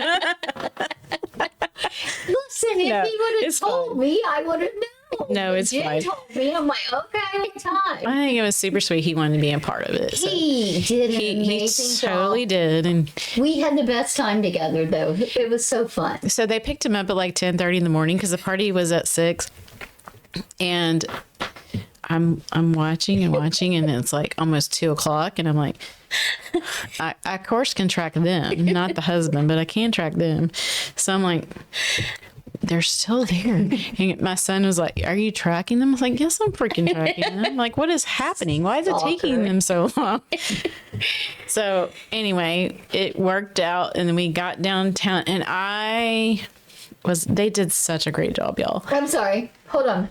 if he would have told me, I would have known. No, it's fine. Told me, I'm like, okay, time. I think it was super sweet. He wanted to be a part of it. He did an amazing job. Totally did. And we had the best time together, though. It was so fun. So they picked him up at like 10:30 in the morning because the party was at 6. And I'm watching, and it's like almost 2:00, and I'm like, I of course can track them, not the husband, but I can track them. So I'm like, they're still there. And my son was like, are you tracking them? I was like, yes, I'm freaking tracking them. I'm like, what is happening? Why is it taking them so long? So anyway, it worked out, and then we got downtown, and they did such a great job, y'all. I'm sorry. Hold on.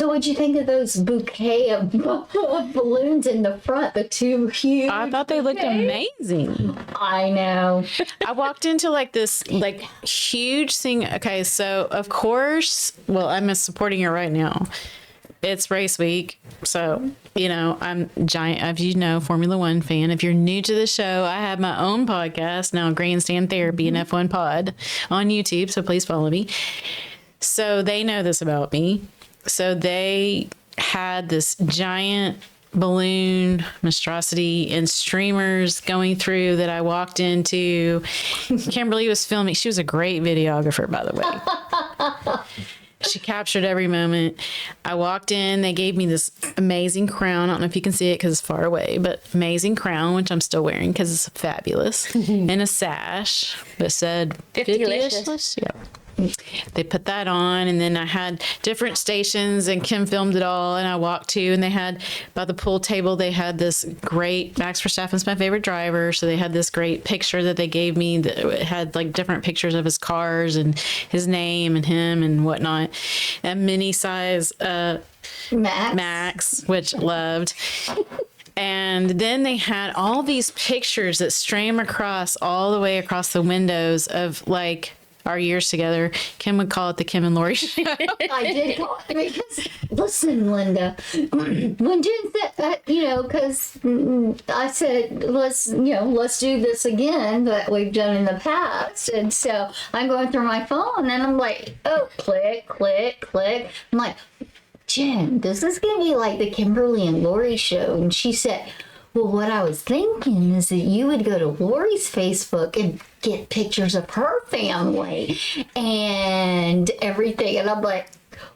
So what'd you think of those bouquet of balloons in the front? The two huge. I thought they looked amazing. I know. I walked into like this like huge thing. Okay, so of course, well, I'm supporting her right now. It's race week, so I'm giant. As you know, Formula One fan. If you're new to the show, I have my own podcast now, Grandstand Therapy and F1 Pod on YouTube. So please follow me. So they know this about me. So they had this giant balloon monstrosity and streamers going through that I walked into. Kimberly was filming. She was a great videographer, by the way. She captured every moment. I walked in. They gave me this amazing crown. I don't know if you can see it because it's far away, but amazing crown, which I'm still wearing because it's fabulous. And a sash that said Fiftylicious. Yep. They put that on, and then I had different stations, and Kim filmed it all, and I walked to, and they had, by the pool table, they had this great, Max Verstappen's my favorite driver, so they had this great picture that they gave me that had like different pictures of his cars and his name and him and whatnot. A mini size Max, which loved. And then they had all these pictures that stream across all the way across the windows of like our years together. Kim would call it the Kim and Lori show. I did call it because, listen, Linda, when Jen said that, because I said, let's do this again that we've done in the past. And so I'm going through my phone and I'm like, oh, click, click, click. I'm like, Jen, this is going to be like the Kimberly and Lori show. And she said, well, what I was thinking is that you would go to Lori's Facebook and get pictures of her family and everything. And I'm like,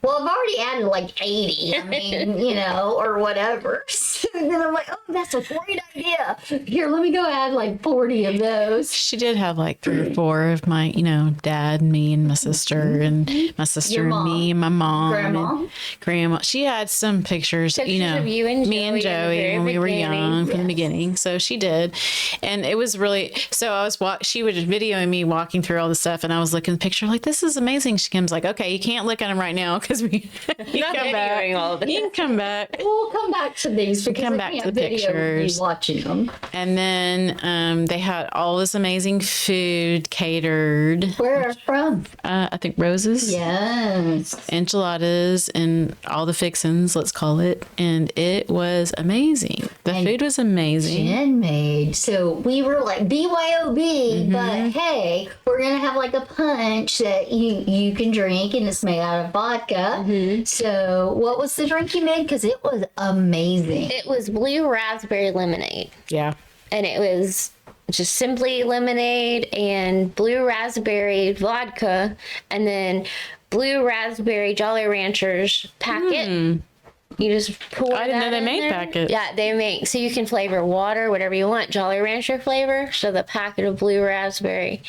well, I've already added like 80, I mean, or whatever. So then I'm like, oh, that's a great idea. Here, let me go add like 40 of those. She did have like 3 or 4 of my, dad, me, and my sister, and my sister, and me, and my mom, Grandma. Grandma. She had some pictures, Of you and me and Joey when we were young from the Yes. beginning. So she did, and it was really. So I was she was videoing me walking through all the stuff, and I was looking at the picture like, this is amazing. She comes like, okay, you can't look at them right now because we. You Not come back. videoing all of it. You can come back. We'll come back to these because come I back can't to the video pictures. you watching them. And then they had all this amazing food catered. Where are from? I think Rose's. Yes. Enchiladas and all the fixins, let's call it. And it was amazing. The food was amazing. Jen made. So we were like BYOB, but hey, we're gonna have like a punch that you can drink, and it's made out of vodka. So what was the drink you made? Because it was amazing. It was blue raspberry lemonade. Yeah. And it was just simply lemonade and blue raspberry vodka, and then blue raspberry Jolly Ranchers packet. You just pour I didn't know that they in made there. packets. Yeah, they make, so you can flavor water, whatever you want, Jolly Rancher flavor. So the packet of blue raspberry.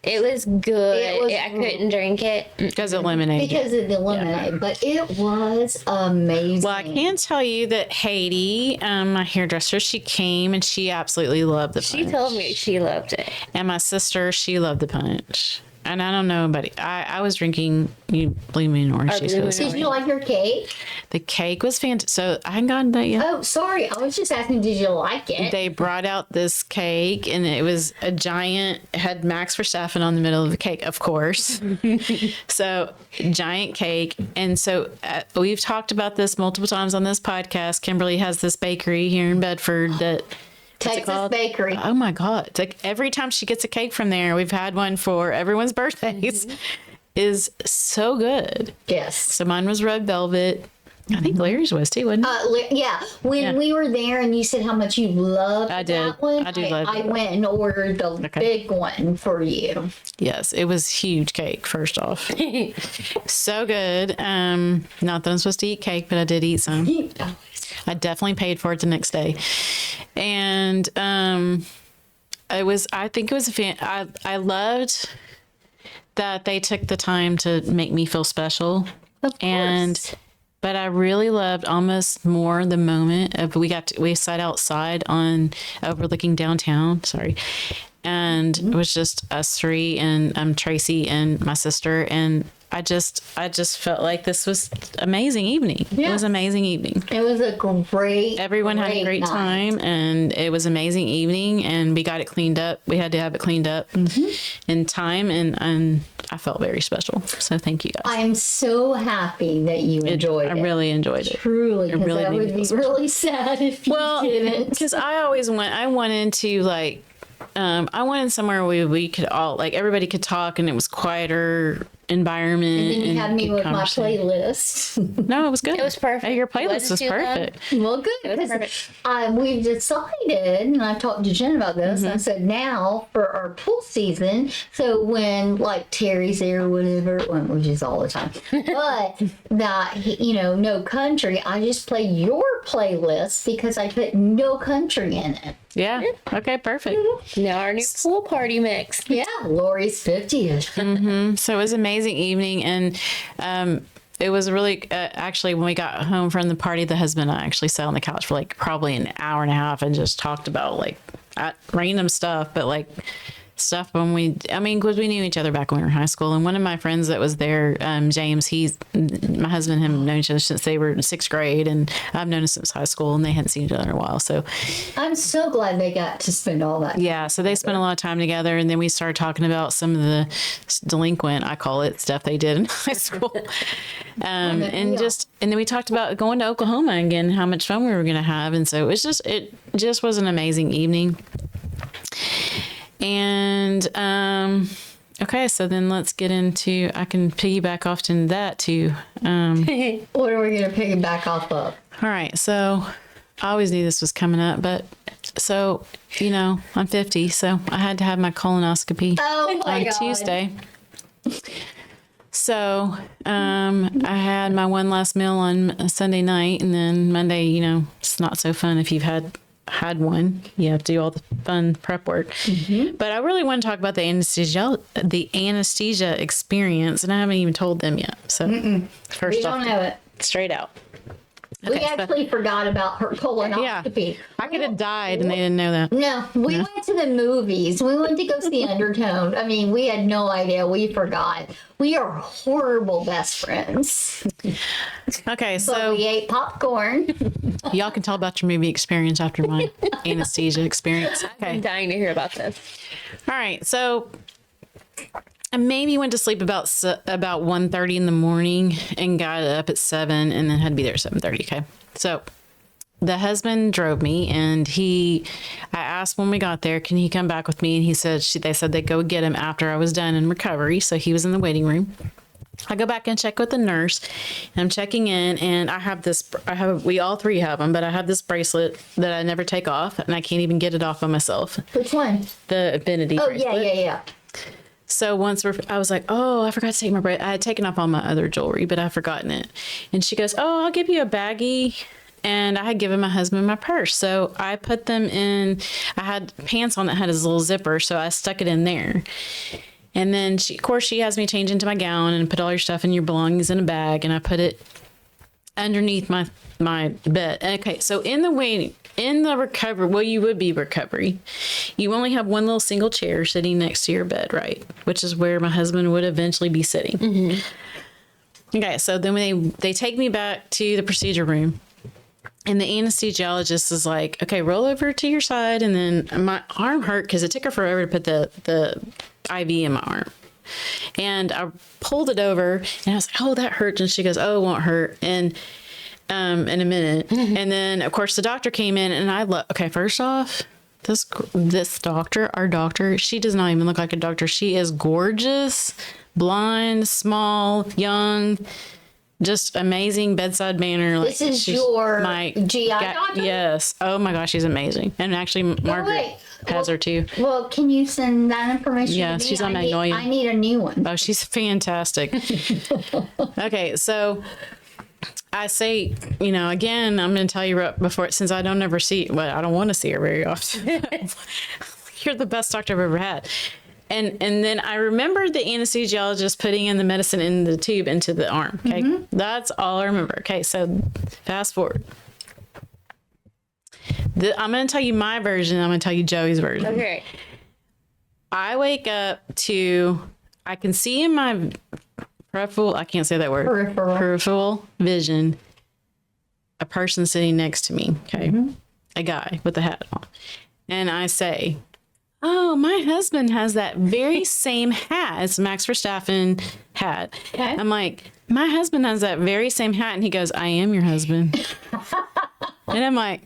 It was good. It was I couldn't drink it. Because of lemonade. Because of the lemonade, but it was amazing. Well, I can tell you that Haiti, my hairdresser, she came and she absolutely loved the punch. She told me she loved it. And my sister, she loved the punch. And I don't know, but I was drinking, you believe me, an orange juice. blue Did you like your cake? The cake was fantastic. So I hadn't gotten that yet. Oh, sorry. I was just asking, did you like it? They brought out this cake, and it was a giant, it had Max Verstappen on the middle of the cake, of course. So, giant cake. And so we've talked about this multiple times on this podcast. Kimberly has this bakery here in Bedford that... Texas Bakery. Oh my God. It's like every time she gets a cake from there, we've had one for everyone's birthdays, is so good. Yes. So mine was red velvet. I think Larry's was too, wasn't it? Yeah, when we were there and you said how much you loved I did. that one, I do love I it. went and ordered the big one for you. Yes, it was huge cake, first off. So good. Not that I'm supposed to eat cake, but I did eat some. I definitely paid for it the next day. And I think it was I loved that they took the time to make me feel special. Of course. And But I really loved almost more the moment of we sat outside on overlooking downtown. Sorry. And it was just us three and Tracy and my sister, and I just felt like this was amazing evening. Yeah. It was amazing evening. It was a great. Everyone had a great night. time, and it was amazing evening, and we got it cleaned up. We had to have it cleaned up in time, and I felt very special. So thank you guys. I'm so happy that you enjoyed it. I really enjoyed it. Truly, because really that made would me be feel really sad if you didn't. because I wanted to like, I wanted somewhere where we could all, like, everybody could talk and it was quieter environment. And then you had me good with my conversation. playlist. No, it was good. It was perfect. Your playlist Wasn't was too long. perfect. Well, good. It was Because we've decided, and I've talked to Jen about this, I said now for our pool season, so when like Terry's there or whatever, well, which is all the time, but that, no country, I just play your playlist because I put no country in it. Yeah. Okay, perfect. Now our new pool party mix. Yeah, Lori's 50th. So it was an amazing evening, and it was really actually when we got home from the party, the husband and I actually sat on the couch for like probably an hour and a half and just talked about like random stuff, but like stuff because we knew each other back when we were in high school. And one of my friends that was there, James, my husband and him have known each other since they were in 6th grade, and I've known him since high school, and they hadn't seen each other in a while. So I'm so glad they got to spend all that. yeah, so they spent a lot of time together, and then we started talking about some of the delinquent, I call it, stuff they did in high school. And then we talked about going to Oklahoma again, how much fun we were going to have. And so it just was an amazing evening. And okay, so then let's get into, I can piggyback off into that too. What are we going to piggyback off of? All right, so I always knew this was coming up, but so I'm 50, so I had to have my colonoscopy my on God. Tuesday. So I had my one last meal on a Sunday night, and then Monday, it's not so fun if you've had one. You have to do all the fun prep work. But I really want to talk about the anesthesia experience, and I haven't even told them yet. So first We don't off, know it. straight out. We actually forgot about her colonoscopy. I could have died, and they didn't know that. No, we went to the movies. We went to go see Undertone. I mean, we had no idea. We forgot. We are horrible best friends. Okay, So so we ate popcorn. y'all can tell about your movie experience after my anesthesia experience. I'm Okay. dying to hear about this. All right. So I maybe went to sleep about 1:30 in the morning and got up at 7 and then had to be there at 7:30. Okay. So the husband drove me, and I asked when we got there, can he come back with me? And he said, they said they'd go get him after I was done in recovery. So he was in the waiting room. I go back and check with the nurse, and I'm checking in, and we all three have them, but I have this bracelet that I never take off, and I can't even get it off by myself. Which one? The Affinity Oh, bracelet. yeah. So I was like, oh, I forgot to take my bracelet. I had taken off all my other jewelry, but I'd forgotten it. And she goes, oh, I'll give you a baggie. And I had given my husband my purse. So I put them in, I had pants on that had his little zipper, so I stuck it in there. And then she has me change into my gown and put all your stuff and your belongings in a bag, and I put it underneath my bed. Okay, so in the recovery, well, you would be recovery. You only have one little single chair sitting next to your bed, right? Which is where my husband would eventually be sitting. Mm-hmm. Okay, so then they take me back to the procedure room. And the anesthesiologist is like, okay, roll over to your side. And then my arm hurt because it took her forever to put the IV in my arm. And I pulled it over, and I was like, oh, that hurts. And she goes, oh, it won't hurt. And in a minute. And then, of course, the doctor came in, and okay, first off, this doctor, our doctor, she does not even look like a doctor. She is gorgeous, blonde, small, young, just amazing bedside manner. This is your GI doctor? Yes. Oh my gosh, she's amazing. And actually, Margaret has her too. Well, can you send that information to me? She's on Magnolia. I need a new one. Oh, she's fantastic. Okay, so I say, again, I'm going to tell you right before, since I don't want to see her very often. You're the best doctor I've ever had. And then I remember the anesthesiologist putting in the medicine in the tube into the arm. Okay. That's all I remember. Okay. So fast forward. I'm going to tell you my version. I'm going to tell you Joey's version. Okay. I wake up to, I can see in my peripheral, I can't say that word. Peripheral vision, a person sitting next to me. Okay. A guy with a hat on. And I say, oh, my husband has that very same hat. It's Max Verstappen hat. Okay. I'm like, my husband has that very same hat. And he goes, I am your husband. And I'm like,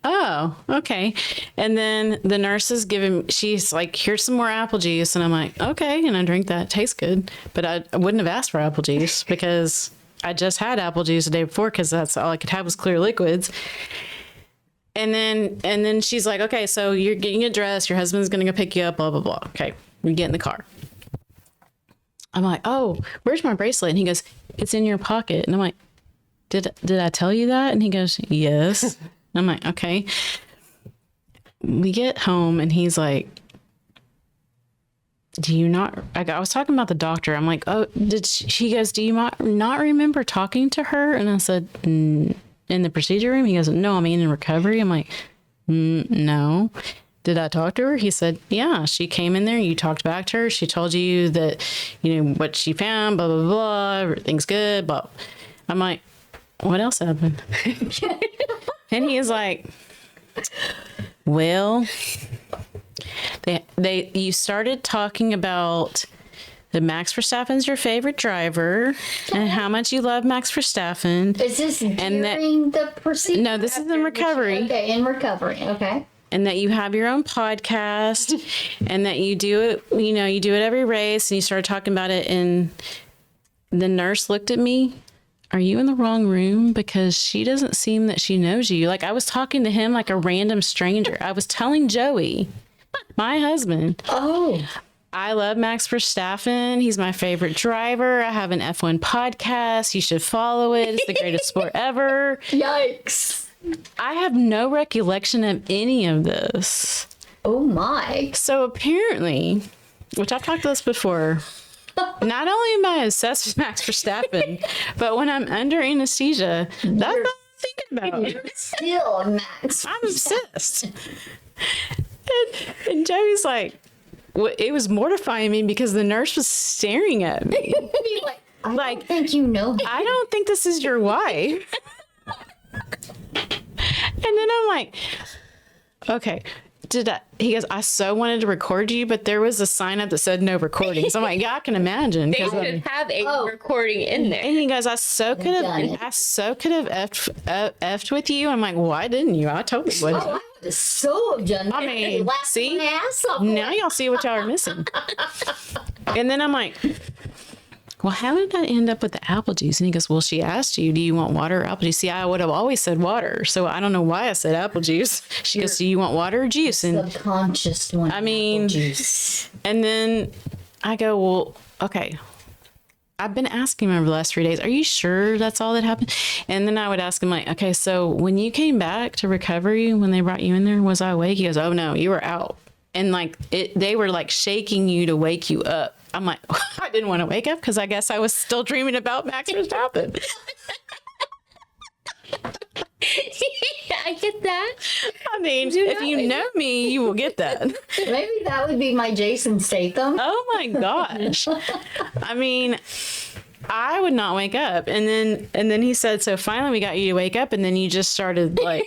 oh, okay. And then the nurse is she's like, here's some more apple juice. And I'm like, okay. And I drink that. Tastes good. But I wouldn't have asked for apple juice because I just had apple juice the day before because that's all I could have was clear liquids. And then she's like, okay, so you're getting dressed. Your husband's going to go pick you up, blah, blah, blah. Okay. We get in the car. I'm like, oh, where's my bracelet? And he goes, it's in your pocket. And I'm like, did I tell you that? And he goes, yes. I'm like, okay. We get home and he's like, do you not, I was talking about the doctor. I'm like, oh, she goes, do you not remember talking to her? And I said, in the procedure room? He goes, no, I mean in recovery. I'm like, no. Did I talk to her? He said, yeah, she came in there. You talked back to her. She told you that, what she found, blah, blah, blah. Everything's good. But I'm like, what else happened? And he is like, well, you started talking about that Max Verstappen's your favorite driver and how much you love Max Verstappen. Is this during the procedure? No, this is in recovery. Okay, in recovery. Okay. And that you have your own podcast and that you do it, you do it every race, and you started talking about it. And the nurse looked at me. Are you in the wrong room? Because she doesn't seem that she knows you. Like, I was talking to him like a random stranger. I was telling Joey, my husband. Oh. I love Max Verstappen. He's my favorite driver. I have an F1 podcast. You should follow it. It's the greatest sport ever. Yikes. I have no recollection of any of this. Oh my. So apparently, which I've talked about this before, not only am I obsessed with Max Verstappen, but when I'm under anesthesia, that's what I'm thinking about. You're still Max. I'm obsessed. And Joey's like, it was mortifying me because the nurse was staring at me. I don't think you know. I don't think this is your wife. And then I'm like, okay. He goes, I so wanted to record you, but there was a sign up that said no recording. So I'm like, yeah, I can imagine. They should have a recording in there. And he goes, I so could have effed with you. I'm like, why didn't you? I totally would. Oh, I was so done. I mean, see, now y'all see what y'all are missing. And then I'm like, well, how did I end up with the apple juice? And he goes, well, she asked you, do you want water or apple juice? See, I would have always said water. So I don't know why I said apple juice. She goes, do you want water or juice? And subconscious one. I mean, apple juice. And then I go, well, okay. I've been asking him over the last 3 days, are you sure that's all that happened? And then I would ask him like, okay, so when you came back to recovery, when they brought you in there, was I awake? He goes, oh no, you were out. And like they were like shaking you to wake you up. I'm like, I didn't want to wake up because I guess I was still dreaming about Max Verstappen. I get that. I mean, if you know me, you will get that. Maybe that would be my Jason Statham. Oh my gosh. I mean, I would not wake up. And then he said, so finally we got you to wake up, and then you just started like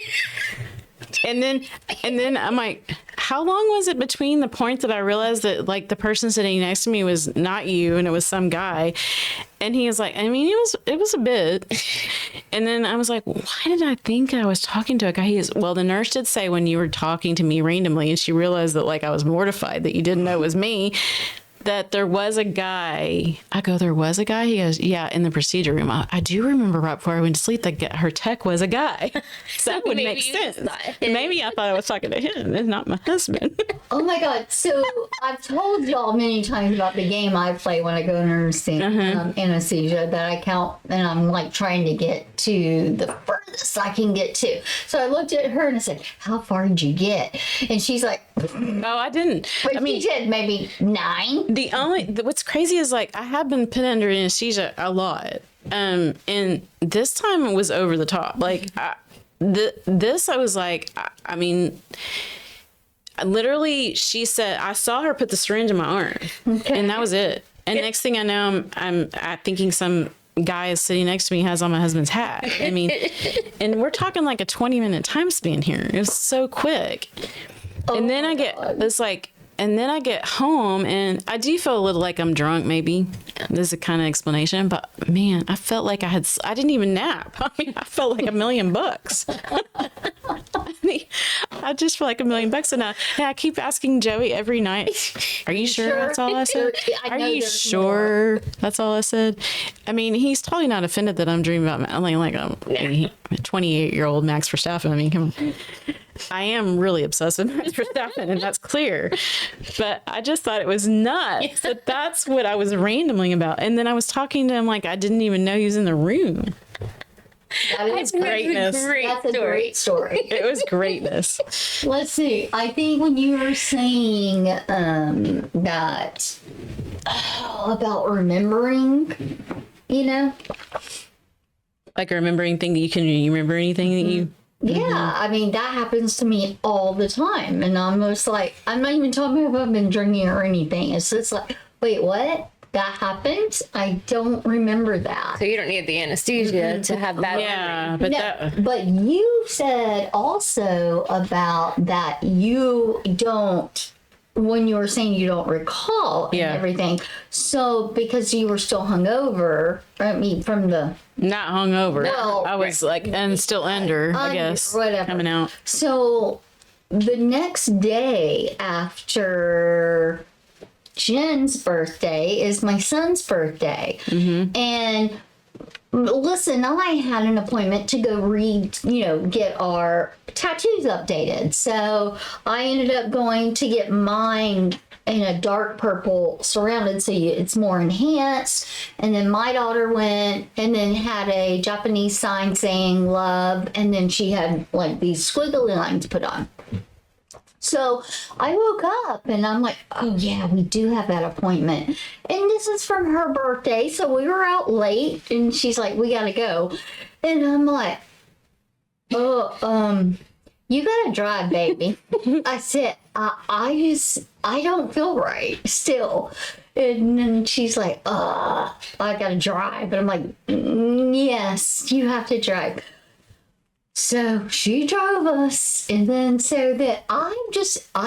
and then I'm like, how long was it between the point that I realized that like the person sitting next to me was not you and it was some guy? And he was like, I mean, it was a bit. And then I was like, why did I think I was talking to a guy? He is, well, the nurse did say when you were talking to me randomly and she realized that like I was mortified that you didn't know it was me, that there was a guy. I go, there was a guy? He goes, yeah, in the procedure room. I do remember right before I went to sleep that her tech was a guy. So that would make sense. Maybe I thought I was talking to him and not my husband. Oh my God. So I've told y'all many times about the game I play when I go into anesthesia that I count, and I'm like trying to get to the furthest furthest I can get to. So I looked at her and I said, how far did you get? And she's like, No, I didn't. but she said maybe 9. What's crazy is like I have been put under anesthesia a lot, and this time it was over the top. Like I was like, I mean, literally, she said I saw her put the syringe in my arm, and that was it. And next thing I know, I'm thinking some guy is sitting next to me has on my husband's hat. I mean, and we're talking like a 20-minute time span here. It was so quick. And then I get this like, and then I get home and I do feel a little like I'm drunk, maybe. This is a kind of explanation, but man, I felt like I didn't even nap. I mean, I felt like $1 million. I mean, I just feel like $1 million. And I keep asking Joey every night, are you sure that's all I said? Are you sure that's all I said? I mean, he's totally not offended that I'm dreaming about like a 28-year-old Max Verstappen. I mean, come on. I am really obsessed with Max Verstappen, and that's clear. But I just thought it was nuts that that's what I was rambling about. And then I was talking to him like I didn't even know he was in the room. That is greatness. That's a great story. It was greatness. Let's see. I think when you were saying that about remembering, Like remembering thing that you remember anything that you... Yeah, I mean, that happens to me all the time. And I'm just like, I'm not even talking about if I've been drinking or anything. It's just like, wait, what? That happened? I don't remember that. So you don't need the anesthesia to have that. Yeah, But you said also about that you don't, when you were saying you don't recall and everything. So because you were still hungover, I mean, from the... Not hungover. No, I was like, and still under, I guess, whatever. coming out. So the next day after Jen's birthday is my son's birthday. And listen, I had an appointment to go get our tattoos updated. So I ended up going to get mine in a dark purple surrounded, so it's more enhanced. And then my daughter went and then had a Japanese sign saying love, and then she had like these squiggly lines put on. So I woke up and I'm like, oh yeah, we do have that appointment. And this is from her birthday. So we were out late and she's like, we gotta go. And I'm like, you gotta drive, baby. I said, I don't feel right still. And then she's like, I gotta drive. And I'm like, yes, you have to drive. So she drove us, and then so that I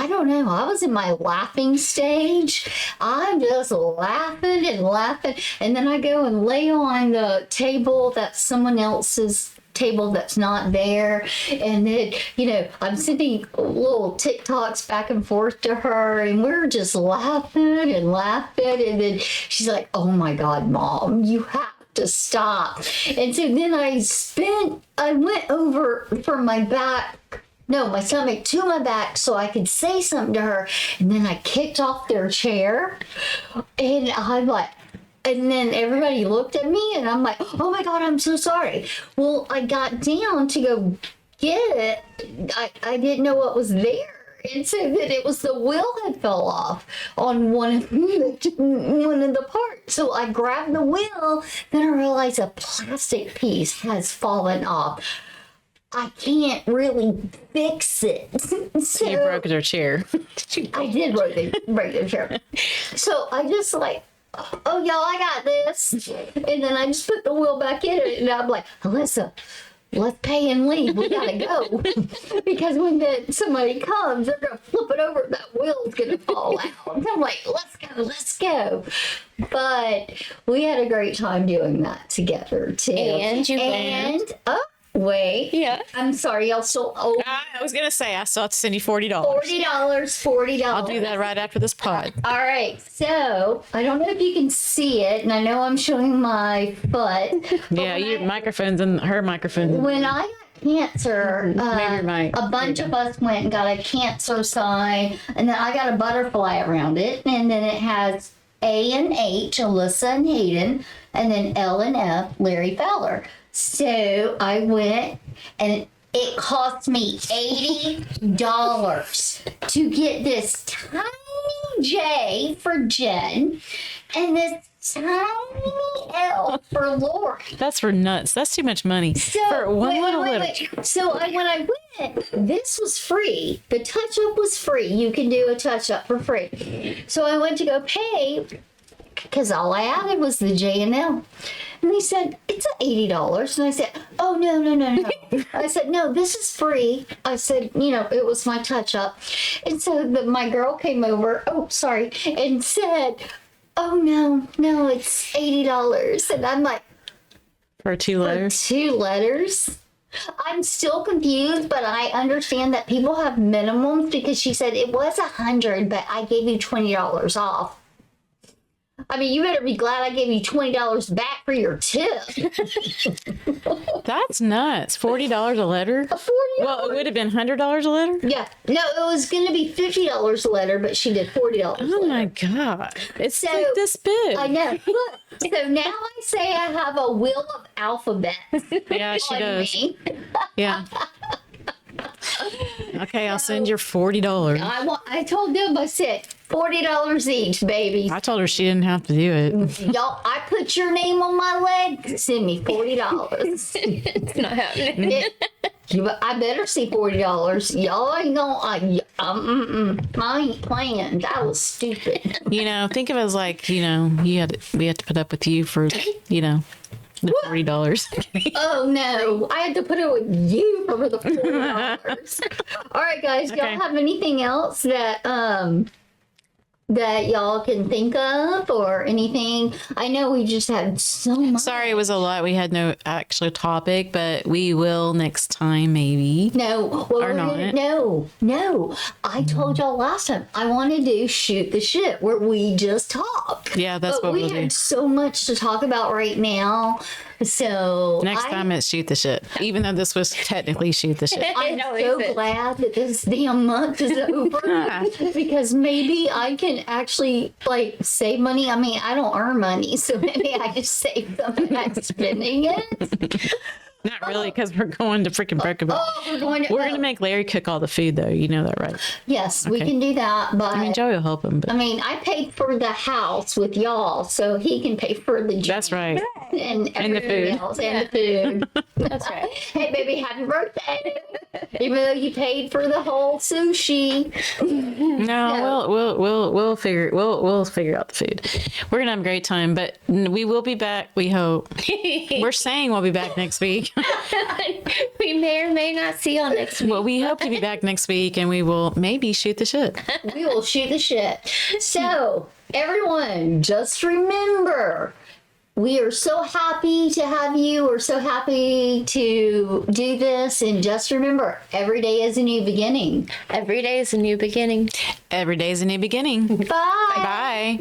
don't know, I was in my laughing stage. I'm just laughing and laughing. And then I go and lay on the table that's someone else's table that's not there. And then, I'm sending little TikToks back and forth to her, and we're just laughing and laughing. And then she's like, oh my God, Mom, you have to stop. And so then I went over from my stomach to my back so I could say something to her. And then I kicked off their chair. And I'm like, and then everybody looked at me and I'm like, oh my God, I'm so sorry. Well, I got down to go get it. I didn't know what was there. And so that it was the wheel had fell off on one of the parts. So I grabbed the wheel, then I realized a plastic piece has fallen off. I can't really fix it. So You broke their chair. I did break their chair. So I just like, oh y'all, I got this. And then I just put the wheel back in it, and I'm like, Alyssa, let's pay and leave. We gotta go. Because when somebody comes, they're gonna flip it over. That wheel's gonna fall out. And I'm like, let's go. But we had a great time doing that together too. Wait. Yeah. I'm sorry, y'all still owe I was gonna say I still have to send you $40. $40. I'll do that right after this pod. All right, so I don't know if you can see it, and I know I'm showing my butt. Yeah, your microphone's and her microphone. When I got cancer, a bunch of us went and got a cancer sign, and then I got a butterfly around it, and then it has A and H, Alyssa and Hayden, and then L and F, Larry Fowler. So I went, and it cost me $80 to get this tiny J for Jen and this tiny L for Lori. That's for nuts. That's too much money for one little letter. So when I went, this was free. The touch-up was free. You can do a touch-up for free. So I went to go pay because all I added was the J and L. And they said, it's $80. And I said, oh, no. I said, no, this is free. I said, it was my touch-up. And so my girl came over, and said, oh, no, it's $80. And I'm like, For 2 letters? For 2 letters? I'm still confused, but I understand that people have minimums because she said it was $100, but I gave you $20 off. I mean, you better be glad I gave you $20 back for your tip. That's nuts. $40 a letter? $40. Well, it would have been $100 a letter? Yeah. No, it was going to be $50 a letter, but she did $40. Oh my God. It's So, like this big. I know. Look, so now I say I have a wheel of alphabets. Yeah, she on does. me. Yeah. Okay, I'll send you $40. I told them, I said, $40 each, baby. I told her she didn't have to do it. Y'all, I put your name on my leg, send me $40. It's not happening. I better see $40. Y'all ain't gonna, I ain't playing. That was stupid. Think of it as like, we had to put up with you for, the $40. Oh no, I had to put it with you for the $40. All right, guys, Okay. y'all have anything else that y'all can think of or anything? I know we just had so much. Sorry, it was a lot. We had no actual topic, but we will next time, maybe. No, well, Or not. No. I told y'all last time I want to do shoot the shit where we just talk. Yeah, that's but what we we'll had do. so much to talk about right now. So Next time it's shoot the shit. Even though this was technically shoot the shit. I'm It so always is. glad that this damn month is over because maybe I can actually save money. I mean, I don't earn money, so maybe I just save some and not spending it. Not really, because we're going to freaking Broken Bow. Oh, we're going to. We're going to make Larry cook all the food, though. You know that, right? Yes, we Okay. can do that, but. I mean, Joey will help him, but I paid for the house with y'all, so he can pay for the that's right. and the everything food. else and the food. That's right. Hey, baby, happy birthday! Even though you paid for the whole sushi. No, we'll figure out the food. We're gonna have a great time, but we will be back. We hope. We're saying we'll be back next week. We may or may not see y'all next week. Well, we hope to be back next week, and we will maybe shoot the shit. We will shoot the shit. So, everyone, just remember, we are so happy to have you. We're so happy to do this. And just remember, every day is a new beginning. Every day is a new beginning. Every day is a new beginning. Bye. Bye.